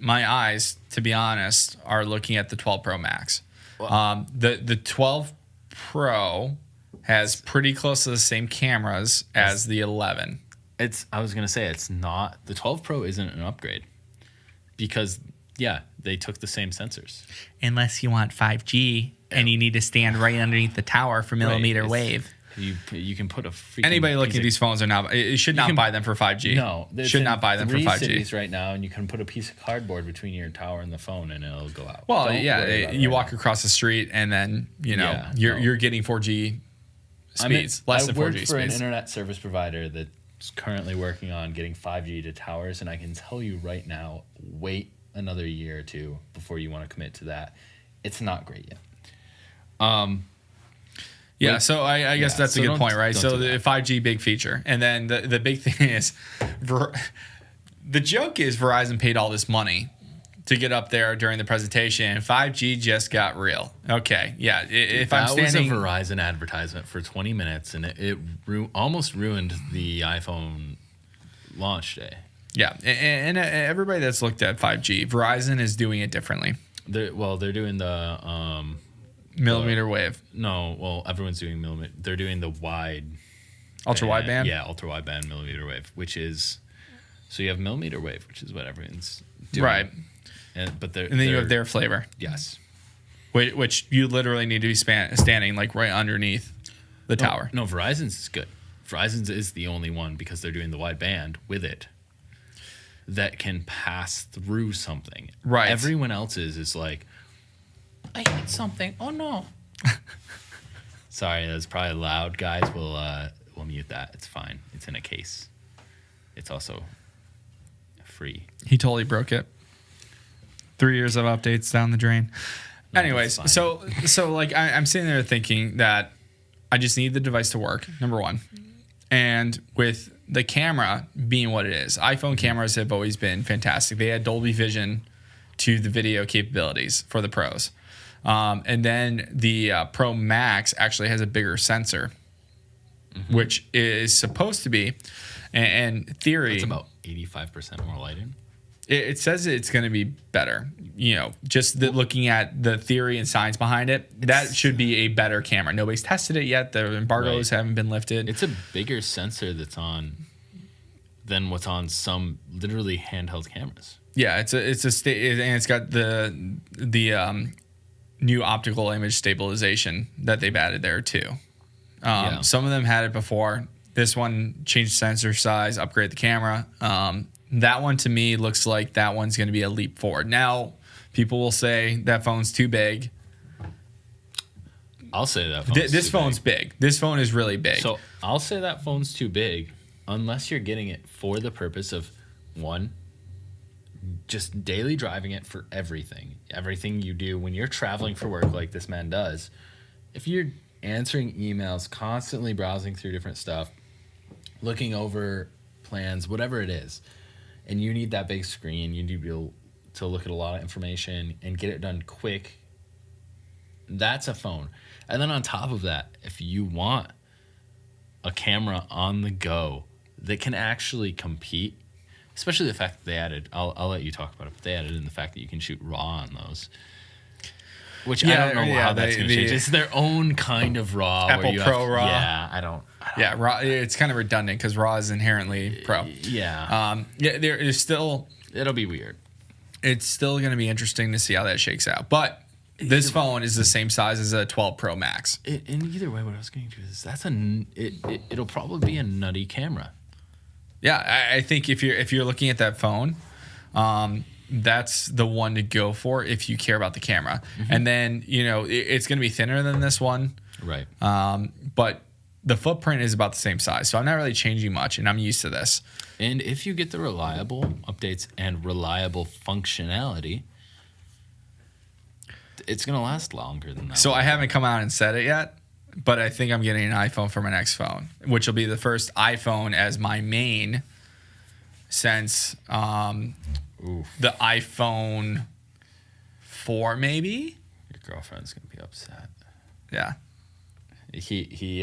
eyes, to be honest, are looking at the 12 Pro Max. The 12 Pro has pretty close to the same cameras as the 11. I was gonna say it's not. The 12 Pro isn't an upgrade because they took the same sensors. Unless you want 5G and you need to stand right underneath the tower for millimeter wave. You can put a freaking anybody looking at these phones are not. You should not buy them for 5G. No, should not buy them for 5G. Cities right now, and you can put a piece of cardboard between your tower and the phone, and it'll go out. Well, you walk across the street, and then you're getting 4G speeds, less than 4G speeds. I work for an internet service provider that's currently working on getting 5G to towers, and I can tell you right now, wait another year or two before you want to commit to that. It's not great yet. So I guess that's a good point, right? So the 5G big feature, and then the big thing is, the joke is Verizon paid all this money to get up there during the presentation, and 5G just got real. Okay, yeah. If I'm standing, that was a Verizon advertisement for 20 minutes, and it almost ruined the iPhone launch day. Yeah, and everybody that's looked at 5G, Verizon is doing it differently. They're doing the millimeter wave. No, well, everyone's doing millimeter. They're doing the ultra wideband. Yeah, ultra wideband millimeter wave, which is so you have millimeter wave, which is what everyone's doing, right? And then you have their flavor. Yes, which you literally need to be standing right underneath the tower. No, Verizon's is good. Verizon's is the only one because they're doing the wideband with it that can pass through something. Right. Everyone else's is I hit something. Oh no. Sorry, that's probably loud, guys. We'll mute that. It's fine. It's in a case. It's also free. He totally broke it. 3 years of updates down the drain. Anyways, so like I'm sitting there thinking that I just need the device to work, number one. And with the camera being what it is, iPhone cameras have always been fantastic. They had Dolby Vision to the video capabilities for the pros. And then the Pro Max actually has a bigger sensor, which is supposed to be, and theory. It's about 85% more lighting. It says it's going to be better. You know, just looking at the theory and science behind it, that should be a better camera. Nobody's tested it yet. The embargoes haven't been lifted. It's a bigger sensor than what's on some literally handheld cameras. Yeah, and it's got the new optical image stabilization that they've added there too. Some of them had it before. This one changed sensor size, upgrade the camera. That one to me looks like that one's going to be a leap forward. Now, people will say that phone's too big. I'll say that this phone's big. This phone is really big. So I'll say that phone's too big unless you're getting it for the purpose of, one, just daily driving it for everything. Everything you do when you're traveling for work like this man does. If you're answering emails, constantly browsing through different stuff, looking over plans, whatever it is, and you need that big screen, you need to be able to look at a lot of information and get it done quick, that's a phone. And then on top of that, if you want a camera on the go that can actually compete, especially the fact that they added, I'll let you talk about it, but they added in the fact that you can shoot RAW on those. Which I don't know how that's going to change. It's their own kind of RAW. Apple Pro RAW. Yeah, I don't. Yeah, RAW. It's kind of redundant because RAW is inherently Pro. Yeah. There is still. It'll be weird. It's still going to be interesting to see how that shakes out. But this phone is the same size as a 12 Pro Max. In either way, what I was going to do is it'll probably be a nutty camera. Yeah, I think if you're looking at that phone, that's the one to go for if you care about the camera. And then, it's going to be thinner than this one. Right. But the footprint is about the same size. So I'm not really changing much, and I'm used to this. And if you get the reliable updates and reliable functionality, it's going to last longer than that. So I haven't come out and said it yet, but I think I'm getting an iPhone for my next phone, which will be the first iPhone as my main since the iPhone 4, maybe. Your girlfriend's gonna be upset. Yeah. He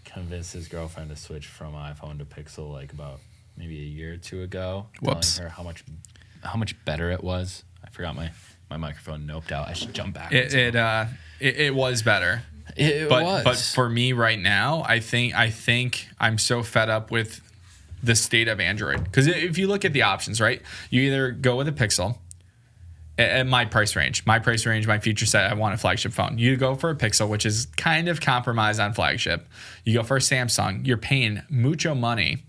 convinced his girlfriend to switch from iPhone to Pixel like about maybe a year or two ago. Whoops. Telling her how much better it was. I forgot my microphone noped out. I should jump back. It was better. It was. But for me right now, I think I'm so fed up with the state of Android. Because if you look at the options, right, you either go with a Pixel at my price range, my feature set, I want a flagship phone. You go for a Pixel, which is kind of compromised on flagship. You go for a Samsung, you're paying mucho money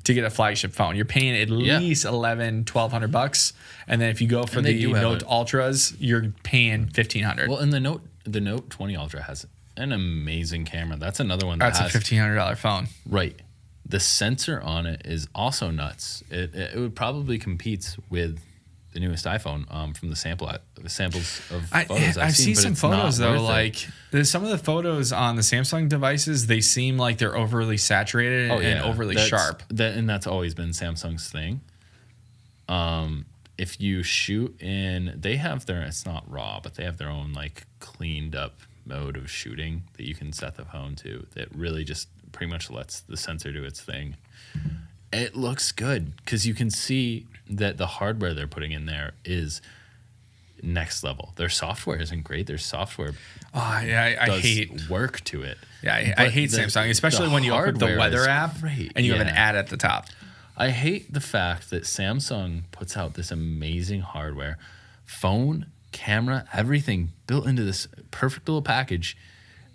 to get a flagship phone. You're paying at least $1,200. And then if you go for the Note Ultras, you're paying $1,500. Well, and the Note 20 Ultra has an amazing camera. That's another one that's a $1,500 phone. Right. The sensor on it is also nuts. It would probably compete with the newest iPhone from the samples of photos I've seen some photos though. Like some of the photos on the Samsung devices, they seem like they're overly saturated and overly sharp. And that's always been Samsung's thing. If you shoot in, they have it's not RAW, but they have their own like cleaned up mode of shooting that you can set the phone to that really just pretty much lets the sensor do its thing. It looks good because you can see that the hardware they're putting in there is next level. Their software isn't great. Their software I hate work to it. Yeah, I hate Samsung, especially when you open the weather app and you have an ad at the top. I hate the fact that Samsung puts out this amazing hardware, phone, camera, everything built into this perfect little package,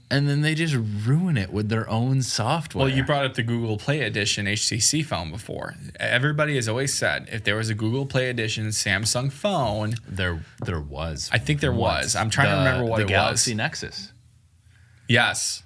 and then they just ruin it with their own software. Well, you brought up the Google Play Edition HTC phone before. Everybody has always said if there was a Google Play Edition Samsung phone, there was. I think there was. I'm trying to remember what it was. The Galaxy Nexus. Yes.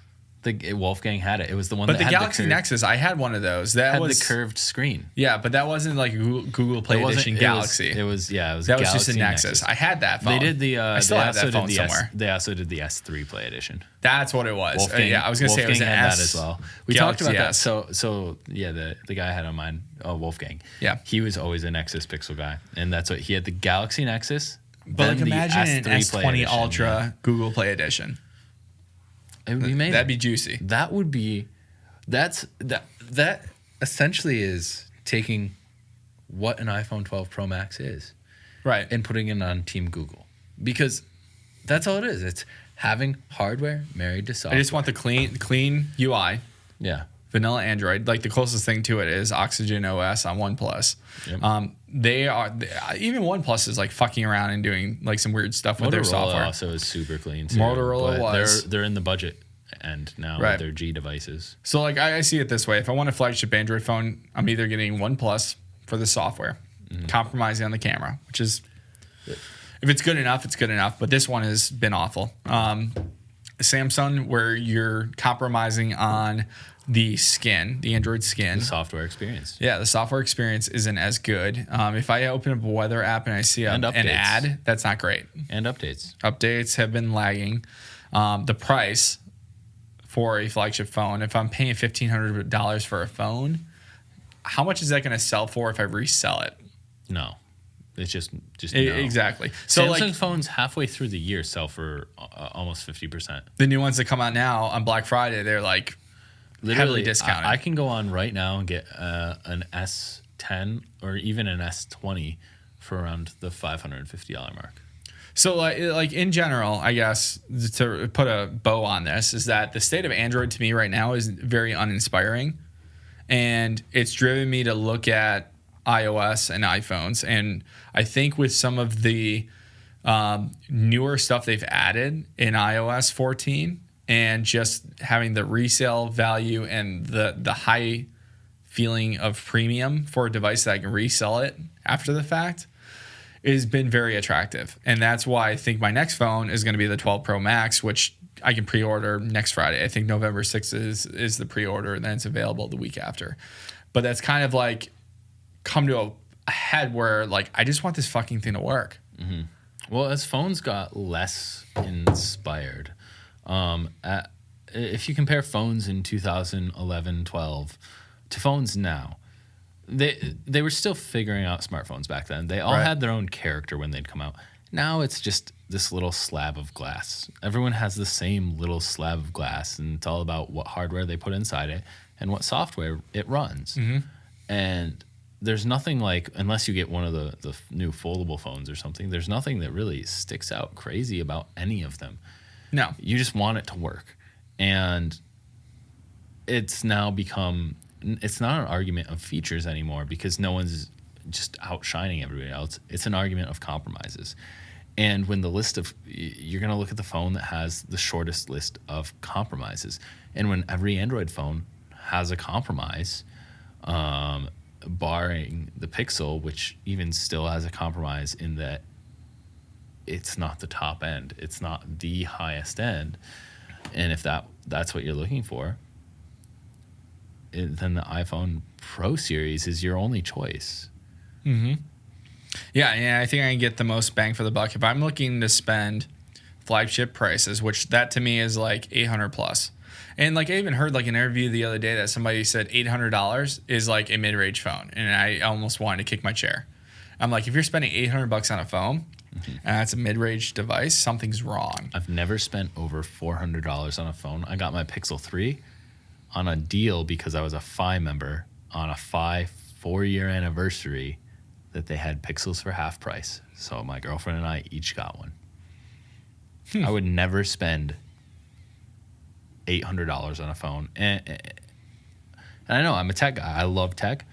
Wolfgang had it. It was the one But that the had Galaxy the Nexus, I had one of those. That had was the curved screen. Yeah, but that wasn't like a Google Play Edition Galaxy. It was that was Galaxy just a Nexus. I had that phone. They did the. I still have that phone somewhere. They also did the S3 Play Edition. That's what it was. Yeah, I was gonna say it was an had S. that as well. We Galaxy talked about S. that. So yeah, the guy I had on mine, Wolfgang. Yeah, he was always a Nexus Pixel guy, and that's what he had, the Galaxy Nexus. But like imagine an S20 Ultra Google Play Edition. It would be amazing. That'd be juicy. That would be. That essentially is taking what an iPhone 12 Pro Max is, right, and putting it on Team Google, because that's all it is. It's having hardware married to software. I just want the clean UI. Yeah. Vanilla Android. Like the closest thing to it is Oxygen OS on OnePlus. Yep. Even OnePlus is like fucking around and doing like some weird stuff with their software. Motorola also is super clean too. Motorola was. They're in the budget end now with their G devices. So like I see it this way: if I want a flagship Android phone, I'm either getting OnePlus for the software, compromising on the camera, which is, if it's good enough, it's good enough. But this one has been awful. Samsung, where you're compromising on the skin, the Android skin. The software experience. Yeah, the software experience isn't as good. If I open up a weather app and I see an ad, that's not great. And updates. Updates have been lagging. The price for a flagship phone, if I'm paying $1,500 for a phone, how much is that going to sell for if I resell it? No. It's just no. Exactly. So Samsung phones halfway through the year sell for almost 50%. The new ones that come out now on Black Friday, they're like heavily discounted. I can go on right now and get an S10 or even an S20 for around the $550 mark. So like in general, I guess to put a bow on this is that the state of Android to me right now is very uninspiring, and it's driven me to look at iOS and iPhones. And I think with some of the newer stuff they've added in iOS 14 and just having the resale value and the high feeling of premium for a device that I can resell it after the fact has been very attractive. And that's why I think my next phone is going to be the 12 Pro Max, which I can pre-order next Friday. I think November 6th is the pre-order, and then it's available the week after. But that's kind of like come to a head where like I just want this fucking thing to work. Mm-hmm. Well, as phones got less inspired, if you compare phones in 2011, 12 to phones now, they were still figuring out smartphones back then. They all had their own character when they'd come out. Now it's just this little slab of glass. Everyone has the same little slab of glass, and it's all about what hardware they put inside it and what software it runs. Mm-hmm. And there's nothing like, unless you get one of the new foldable phones or something, there's nothing that really sticks out crazy about any of them. No. You just want it to work. And it's now become, it's not an argument of features anymore because no one's just outshining everybody else. It's an argument of compromises. And when the list of, you're going to look at the phone that has the shortest list of compromises. And when every Android phone has a compromise, barring the Pixel, which even still has a compromise in that it's not the top end, it's not the highest end, and if that's what you're looking for, then the iPhone Pro series is your only choice. Mm-hmm. Yeah, I think I can get the most bang for the buck if I'm looking to spend flagship prices, which that to me is like $800 plus. And like I even heard like an interview the other day that somebody said $800 is like a mid-range phone, and I almost wanted to kick my chair. I'm like, if you're spending $800 on a phone, and that's a mid-range device, something's wrong. I've never spent over $400 on a phone. I got my Pixel 3 on a deal because I was a Fi member on a Fi 4-year anniversary that they had Pixels for half price. So my girlfriend and I each got one. I would never spend $800 on a phone. And I know I'm a tech guy. I love tech.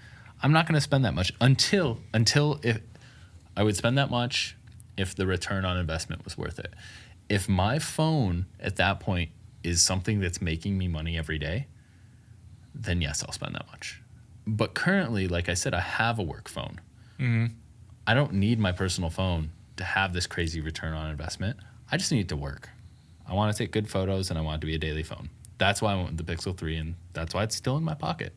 I'm not going to spend that much until if I would spend that much if the return on investment was worth it. If my phone at that point is something that's making me money every day, then yes, I'll spend that much. But currently, like I said, I have a work phone. Mm-hmm. I don't need my personal phone to have this crazy return on investment. I just need it to work. I want to take good photos and I want it to be a daily phone. that's why I went with the Pixel 3, and that's why it's still in my pocket.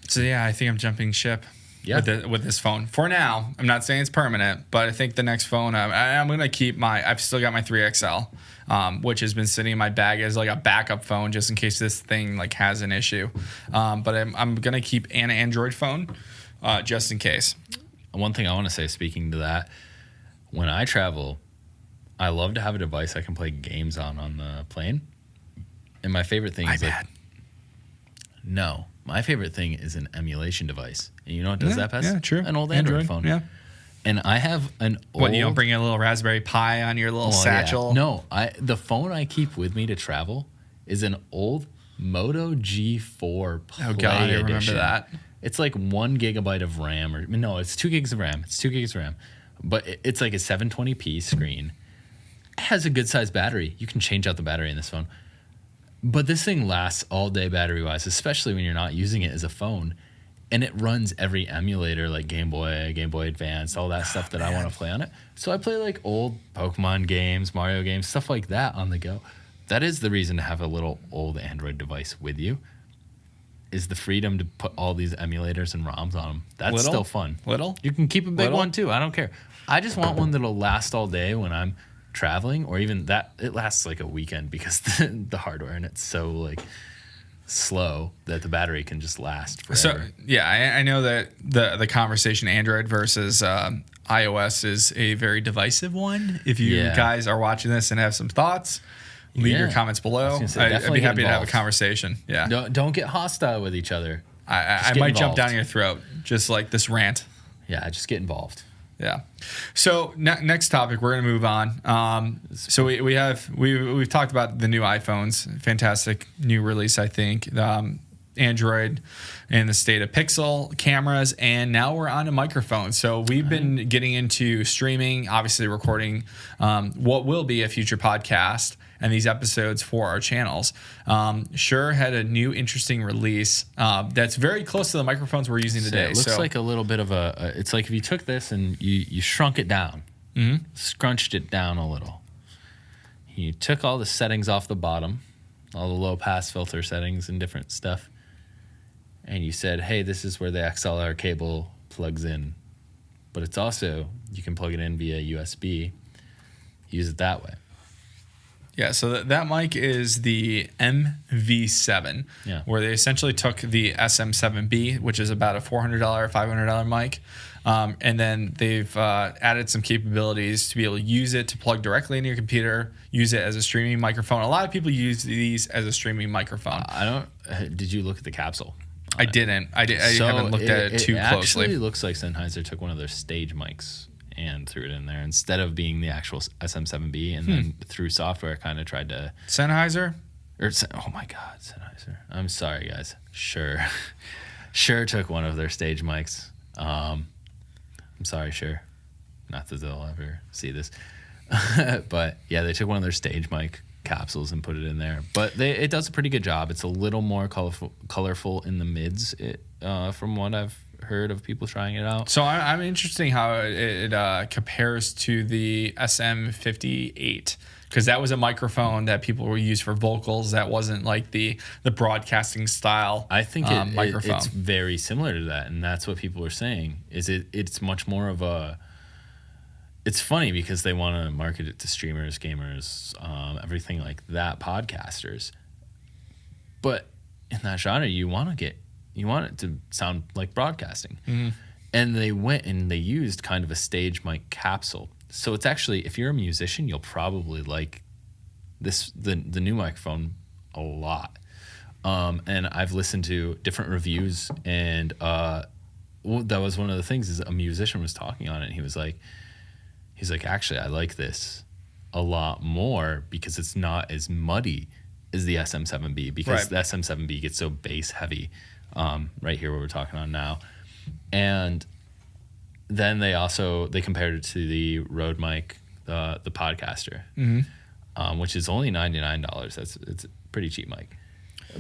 So yeah, I think I'm jumping ship. Yeah. With this phone for now. I'm not saying it's permanent, but I think the next phone I'm gonna keep I've still got my 3XL, which has been sitting in my bag as like a backup phone just in case this thing like has an issue. But I'm gonna keep an Android phone just in case. One thing I want to say, speaking to that, when I travel, I love to have a device I can play games on the plane. And my favorite thing is iPad. No. My favorite thing is an emulation device. And you know what does that best? Yeah, true. An old Android phone. Yeah. And I have an old... What, you don't bring a little Raspberry Pi on your little satchel? Yeah. No, the phone I keep with me to travel is an old Moto G4 Play Oh, God, I remember edition. that. It's like 1 gigabyte of RAM. No, it's 2 gigs of RAM. It's 2 gigs of RAM. But it's like a 720p screen. It has a good-sized battery. You can change out the battery in this phone. But this thing lasts all day battery-wise, especially when you're not using it as a phone. And it runs every emulator like Game Boy, Game Boy Advance, all that stuff that I want to play on it. So I play like old Pokemon games, Mario games, stuff like that on the go. That is the reason to have a little old Android device with you, is the freedom to put all these emulators and ROMs on them. That's still fun. You can keep a big one too. I don't care. I just want one that'll last all day when I'm traveling, or even that it lasts like a weekend because the hardware and it's so like slow that the battery can just last forever. So yeah, I know that the conversation Android versus iOS is a very divisive one. If you guys are watching this and have some thoughts, leave your comments below. I'd be happy to have a conversation. Yeah, don't get hostile with each other. I might jump down your throat just like this rant. Yeah, just get involved. Yeah. So next topic, we're gonna move on. So we've talked about the new iPhones, fantastic new release, I think. Android and the state of Pixel cameras, and now we're on a microphone. So we've been getting into streaming, obviously recording what will be a future podcast and these episodes for our channels. Shure had a new interesting release that's very close to the microphones we're using today. It looks like a little bit of it's like if you took this and you shrunk it down, scrunched it down a little. You took all the settings off the bottom, all the low pass filter settings and different stuff, and you said, hey, this is where the XLR cable plugs in. But it's also, you can plug it in via USB, use it that way. Yeah, so that mic is the MV7, where they essentially took the SM7B, which is about a $400, $500 mic, and then they've added some capabilities to be able to use it to plug directly into your computer, use it as a streaming microphone. A lot of people use these as a streaming microphone. Did you look at the capsule? I didn't. I haven't looked at it too closely. It actually looks like Sennheiser took one of their stage mics and threw it in there instead of being the actual SM7B, and then through software kind of tried to... Sennheiser? Oh my God, Sennheiser. I'm sorry, guys. Shure took one of their stage mics. I'm sorry, Shure. Not that they'll ever see this. But yeah, they took one of their stage mic capsules and put it in there. But it does a pretty good job. It's a little more colorful in the mids, from what I've heard of people trying it out. So I'm interested how it compares to the SM58, because that was a microphone that people were used for vocals. That wasn't like the broadcasting style. I think microphone. It's very similar to that, and that's what people are saying. It's much more of a... It's funny because they want to market it to streamers, gamers, everything like that, podcasters. But in that genre, you want it to sound like broadcasting. And they went and they used kind of a stage mic capsule. So it's actually, if you're a musician, you'll probably like the new microphone a lot. And I've listened to different reviews, and that was one of the things, is a musician was talking on it, and he's like, actually, I like this a lot more because it's not as muddy as the SM7B, because the SM7B gets so bass heavy, right here where we're talking on now. And then they compared it to the Rode mic, the Podcaster, which is only $99. It's a pretty cheap mic.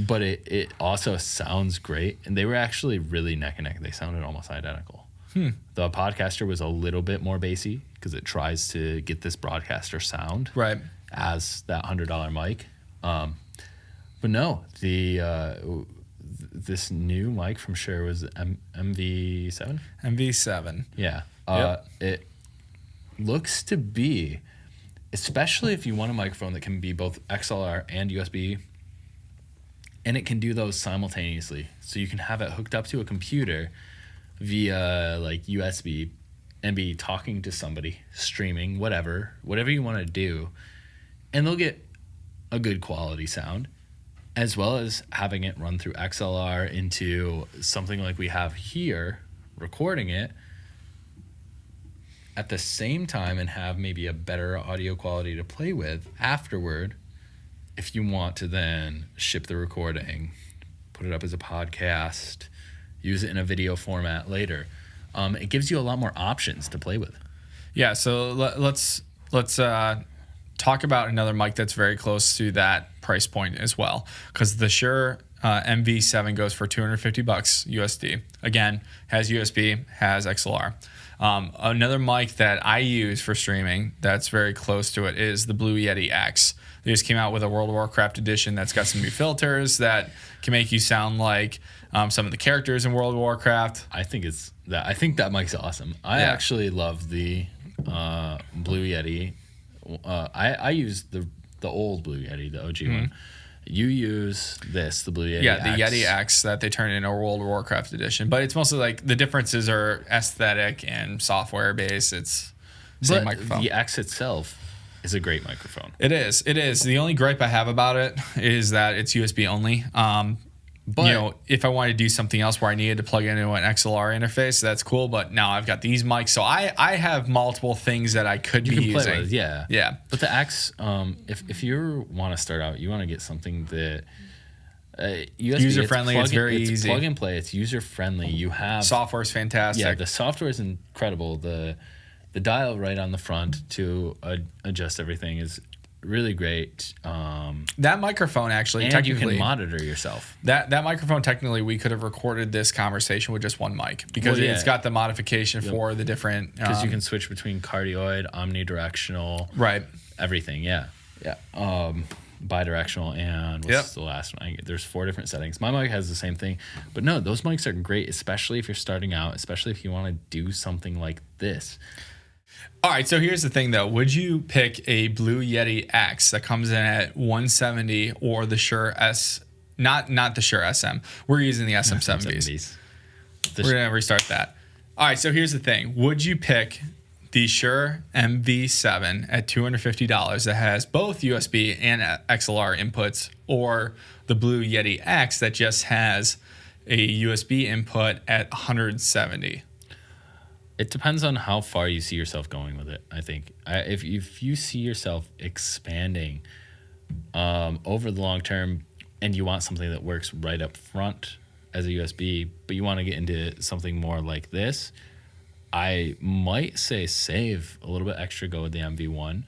But it also sounds great, and they were actually really neck and neck. They sounded almost identical. The Podcaster was a little bit more bassy because it tries to get this broadcaster sound. Right. as that $100 mic. But no, this new mic from Shure was MV7. MV7. Yeah. Yep. It looks to be, especially if you want a microphone that can be both XLR and USB, and it can do those simultaneously. So you can have it hooked up to a computer via like USB and be talking to somebody, streaming, whatever you want to do, and they'll get a good quality sound, as well as having it run through XLR into something like we have here, recording it at the same time, and have maybe a better audio quality to play with afterward if you want to then ship the recording, put it up as a podcast, use it in a video format later. It gives you a lot more options to play with. Yeah, so let's talk about another mic that's very close to that price point as well, because the Shure MV7 goes for $250 USD. Again, has USB, has XLR. Another mic that I use for streaming that's very close to it is the Blue Yeti X. They just came out with a World of Warcraft edition that's got some new filters that can make you sound like some of the characters in World of Warcraft. I think that mic's awesome. I actually love the Blue Yeti. I use the old Blue Yeti, the OG one. You use the Blue Yeti X. The Yeti X that they turned into a World of Warcraft edition. But it's mostly like the differences are aesthetic and software based. It's the same microphone. The X itself is a great microphone. It is. The only gripe I have about it is that it's USB only. But if I wanted to do something else where I needed to plug into an XLR interface, that's cool. But now I've got these mics, so I have multiple things that I could be using. Play with, yeah. But the X, if you want to start out, you want to get something that USB, user friendly. It's very easy. It's plug and play. It's user friendly. You have software's fantastic. Yeah, the software is incredible. The dial right on the front to adjust everything is really great. That microphone actually, and technically, you can monitor yourself. That microphone, technically, we could have recorded this conversation with just one mic because it's got the modification for the different. Because you can switch between cardioid, omnidirectional, right? Everything, yeah. Bidirectional, and what's the last one? There's 4 different settings. My mic has the same thing, but no, those mics are great, especially if you're starting out, especially if you want to do something like this. All right, so here's the thing though. Would you pick a Blue Yeti X that comes in at $170 or the Shure S? Not the Shure SM. We're using the SM70s. We're gonna restart that. All right, so here's the thing. Would you pick the Shure MV7 at $250 that has both USB and XLR inputs, or the Blue Yeti X that just has a USB input at $170? It depends on how far you see yourself going with it, I think. If you see yourself expanding over the long term and you want something that works right up front as a USB, but you want to get into something more like this, I might say save a little bit extra, go with the MV1,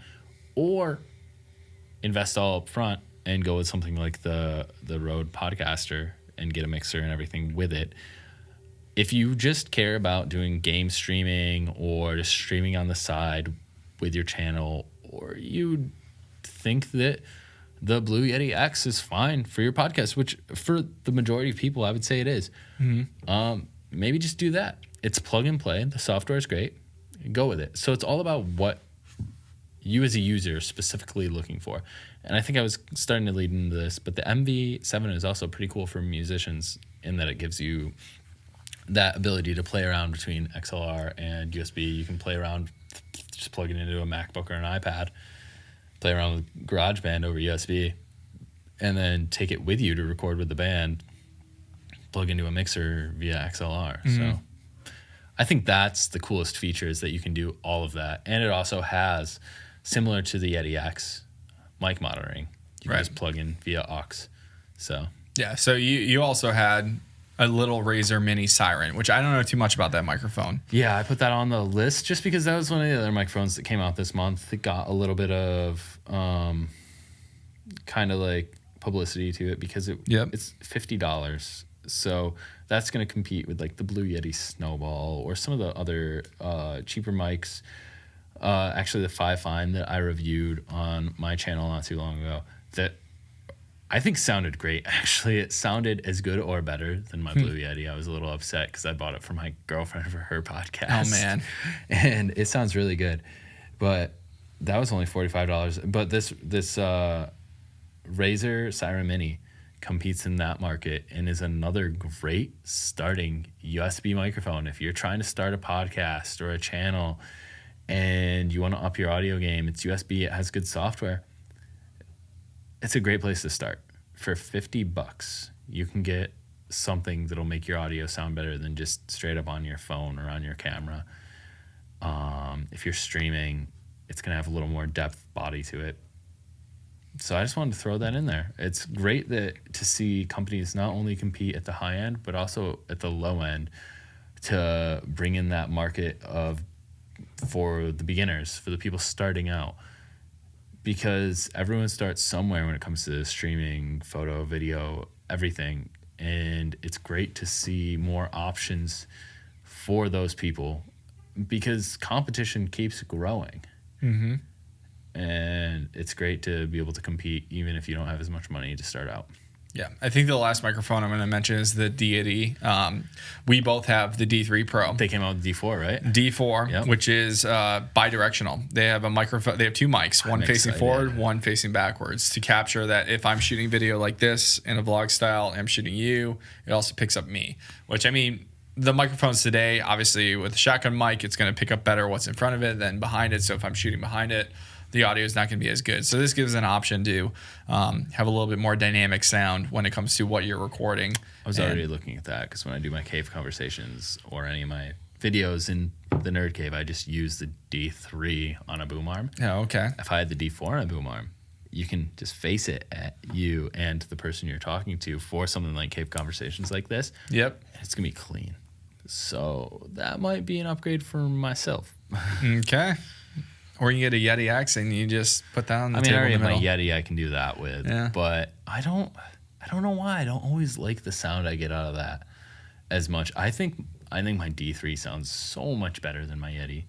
or invest all up front and go with something like the Rode Podcaster and get a mixer and everything with it. If you just care about doing game streaming or just streaming on the side with your channel, or you think that the Blue Yeti X is fine for your podcast, which for the majority of people, I would say it is, maybe just do that. It's plug and play. The software is great. Go with it. So it's all about what you as a user are specifically looking for. And I think I was starting to lead into this, but the MV7 is also pretty cool for musicians in that it gives you that ability to play around between XLR and USB. You can play around just plugging into a MacBook or an iPad, play around with GarageBand over USB, and then take it with you to record with the band, plug into a mixer via XLR. So I think that's the coolest feature, is that you can do all of that. And it also has, similar to the Yeti X, mic monitoring. You can just plug in via aux. So you also had a little Razer Mini Siren, which I don't know too much about that microphone. Yeah, I put that on the list just because that was one of the other microphones that came out this month. It got a little bit of kind of like publicity to it because it's $50. So that's going to compete with like the Blue Yeti Snowball or some of the other cheaper mics. actually the 5.5 that I reviewed on my channel not too long ago that I think sounded great. Actually, it sounded as good or better than my Blue Yeti. I was a little upset because I bought it for my girlfriend for her podcast. Oh, man. And it sounds really good. But that was only $45. But this Razer Siren Mini competes in that market and is another great starting USB microphone. If you're trying to start a podcast or a channel and you want to up your audio game, it's USB, it has good software. It's a great place to start. For $50, you can get something that'll make your audio sound better than just straight up on your phone or on your camera. If you're streaming, it's going to have a little more depth body to it. So I just wanted to throw that in there. It's great to see companies not only compete at the high end, but also at the low end to bring in that market for the beginners, for the people starting out. Because everyone starts somewhere when it comes to streaming, photo, video, everything. And it's great to see more options for those people because competition keeps growing. Mm-hmm. And it's great to be able to compete even if you don't have as much money to start out. Yeah, I think the last microphone I'm going to mention is the Deity. We both have the D3 Pro. They came out with D4, right? D4, Yep. which is bidirectional. They have a microphone. They have two mics, one facing forward, one facing backwards, to capture that if I'm shooting video like this in a vlog style, and I'm shooting you, it also picks up me. Which, I mean, the microphones today, obviously with the shotgun mic, it's going to pick up better what's in front of it than behind it. So if I'm shooting behind it, the audio is not going to be as good. So this gives an option to have a little bit more dynamic sound when it comes to what you're recording. I was already looking at that because when I do my cave conversations or any of my videos in the Nerd Cave, I just use the D3 on a boom arm. Oh, okay. If I had the D4 on a boom arm, you can just face it at you and the person you're talking to for something like cave conversations like this. Yep. It's going to be clean. So that might be an upgrade for myself. Okay. Or you get a Yeti X and you just put that on the table. I already in the have my middle. Yeti I can do that with. Yeah. But I don't know why. I don't always like the sound I get out of that as much. I think my D3 sounds so much better than my Yeti.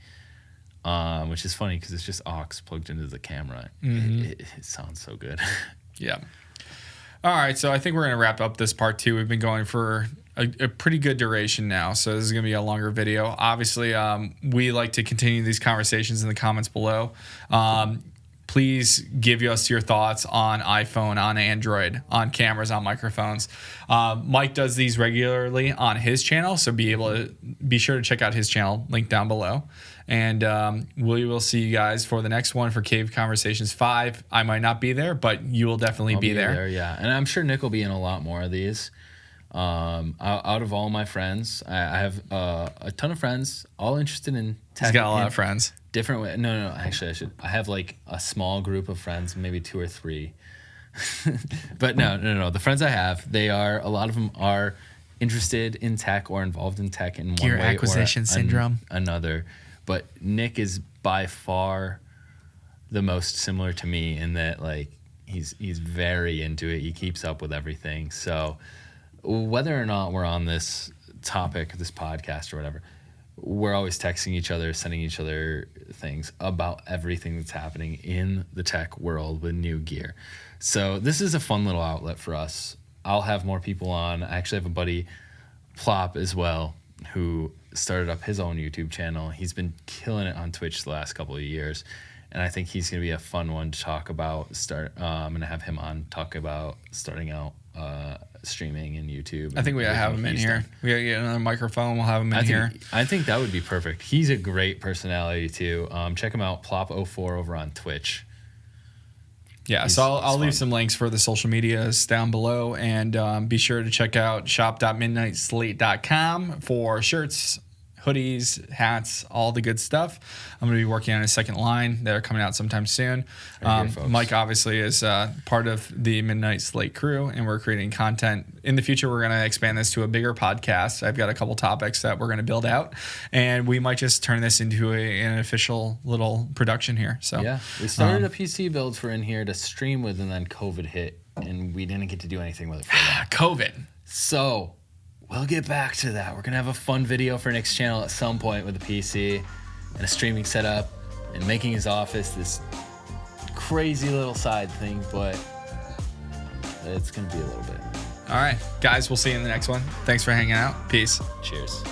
Which is funny because it's just aux plugged into the camera. Mm-hmm. It sounds so good. Yeah. All right, so I think we're going to wrap up this part 2. We've been going for a pretty good duration now, so this is going to be a longer video. Obviously, we like to continue these conversations in the comments below. Please give us your thoughts on iPhone, on Android, on cameras, on microphones. Mike does these regularly on his channel, so be sure to check out his channel, link down below. And we will see you guys for the next one for Cave Conversations 5. I might not be there, but you will definitely be there. Yeah, and I'm sure Nick will be in a lot more of these. Out of all my friends, I have a ton of friends, all interested in tech. He's got a lot of friends. Different way. No. Actually, I have like a small group of friends, maybe 2 or 3. But no. The friends I have, a lot of them are interested in tech or involved in tech in one Gear way acquisition or syndrome. Another. But Nick is by far the most similar to me in that like he's very into it. He keeps up with everything. So whether or not we're on this topic, this podcast or whatever, we're always texting each other, sending each other things about everything that's happening in the tech world with new gear. So this is a fun little outlet for us. I'll have more people on. I actually have a buddy, Plop, as well, who started up his own YouTube channel. He's been killing it on Twitch the last couple of years, and I think he's going to be a fun one to talk about. I'm going to have him on, talk about starting out streaming and YouTube. I think we have him in here. We got to get another microphone. We'll have him in here. I think that would be perfect. He's a great personality too. Check him out, Plop04 over on Twitch. Yeah, so I'll leave some links for the social medias down below, and be sure to check out shop.midnightslate.com for shirts, hoodies, hats, all the good stuff. I'm going to be working on a second line that are coming out sometime soon. Mike obviously is part of the Midnight Slate crew, and we're creating content. In the future, we're going to expand this to a bigger podcast. I've got a couple topics that we're going to build out, and we might just turn this into an official little production here. So yeah, we started a PC build for in here to stream with, and then COVID hit, and we didn't get to do anything with it for that. COVID. So we'll get back to that. We're going to have a fun video for Nick's channel at some point with a PC and a streaming setup and making his office this crazy little side thing, but it's going to be a little bit. All right, guys, we'll see you in the next one. Thanks for hanging out. Peace. Cheers.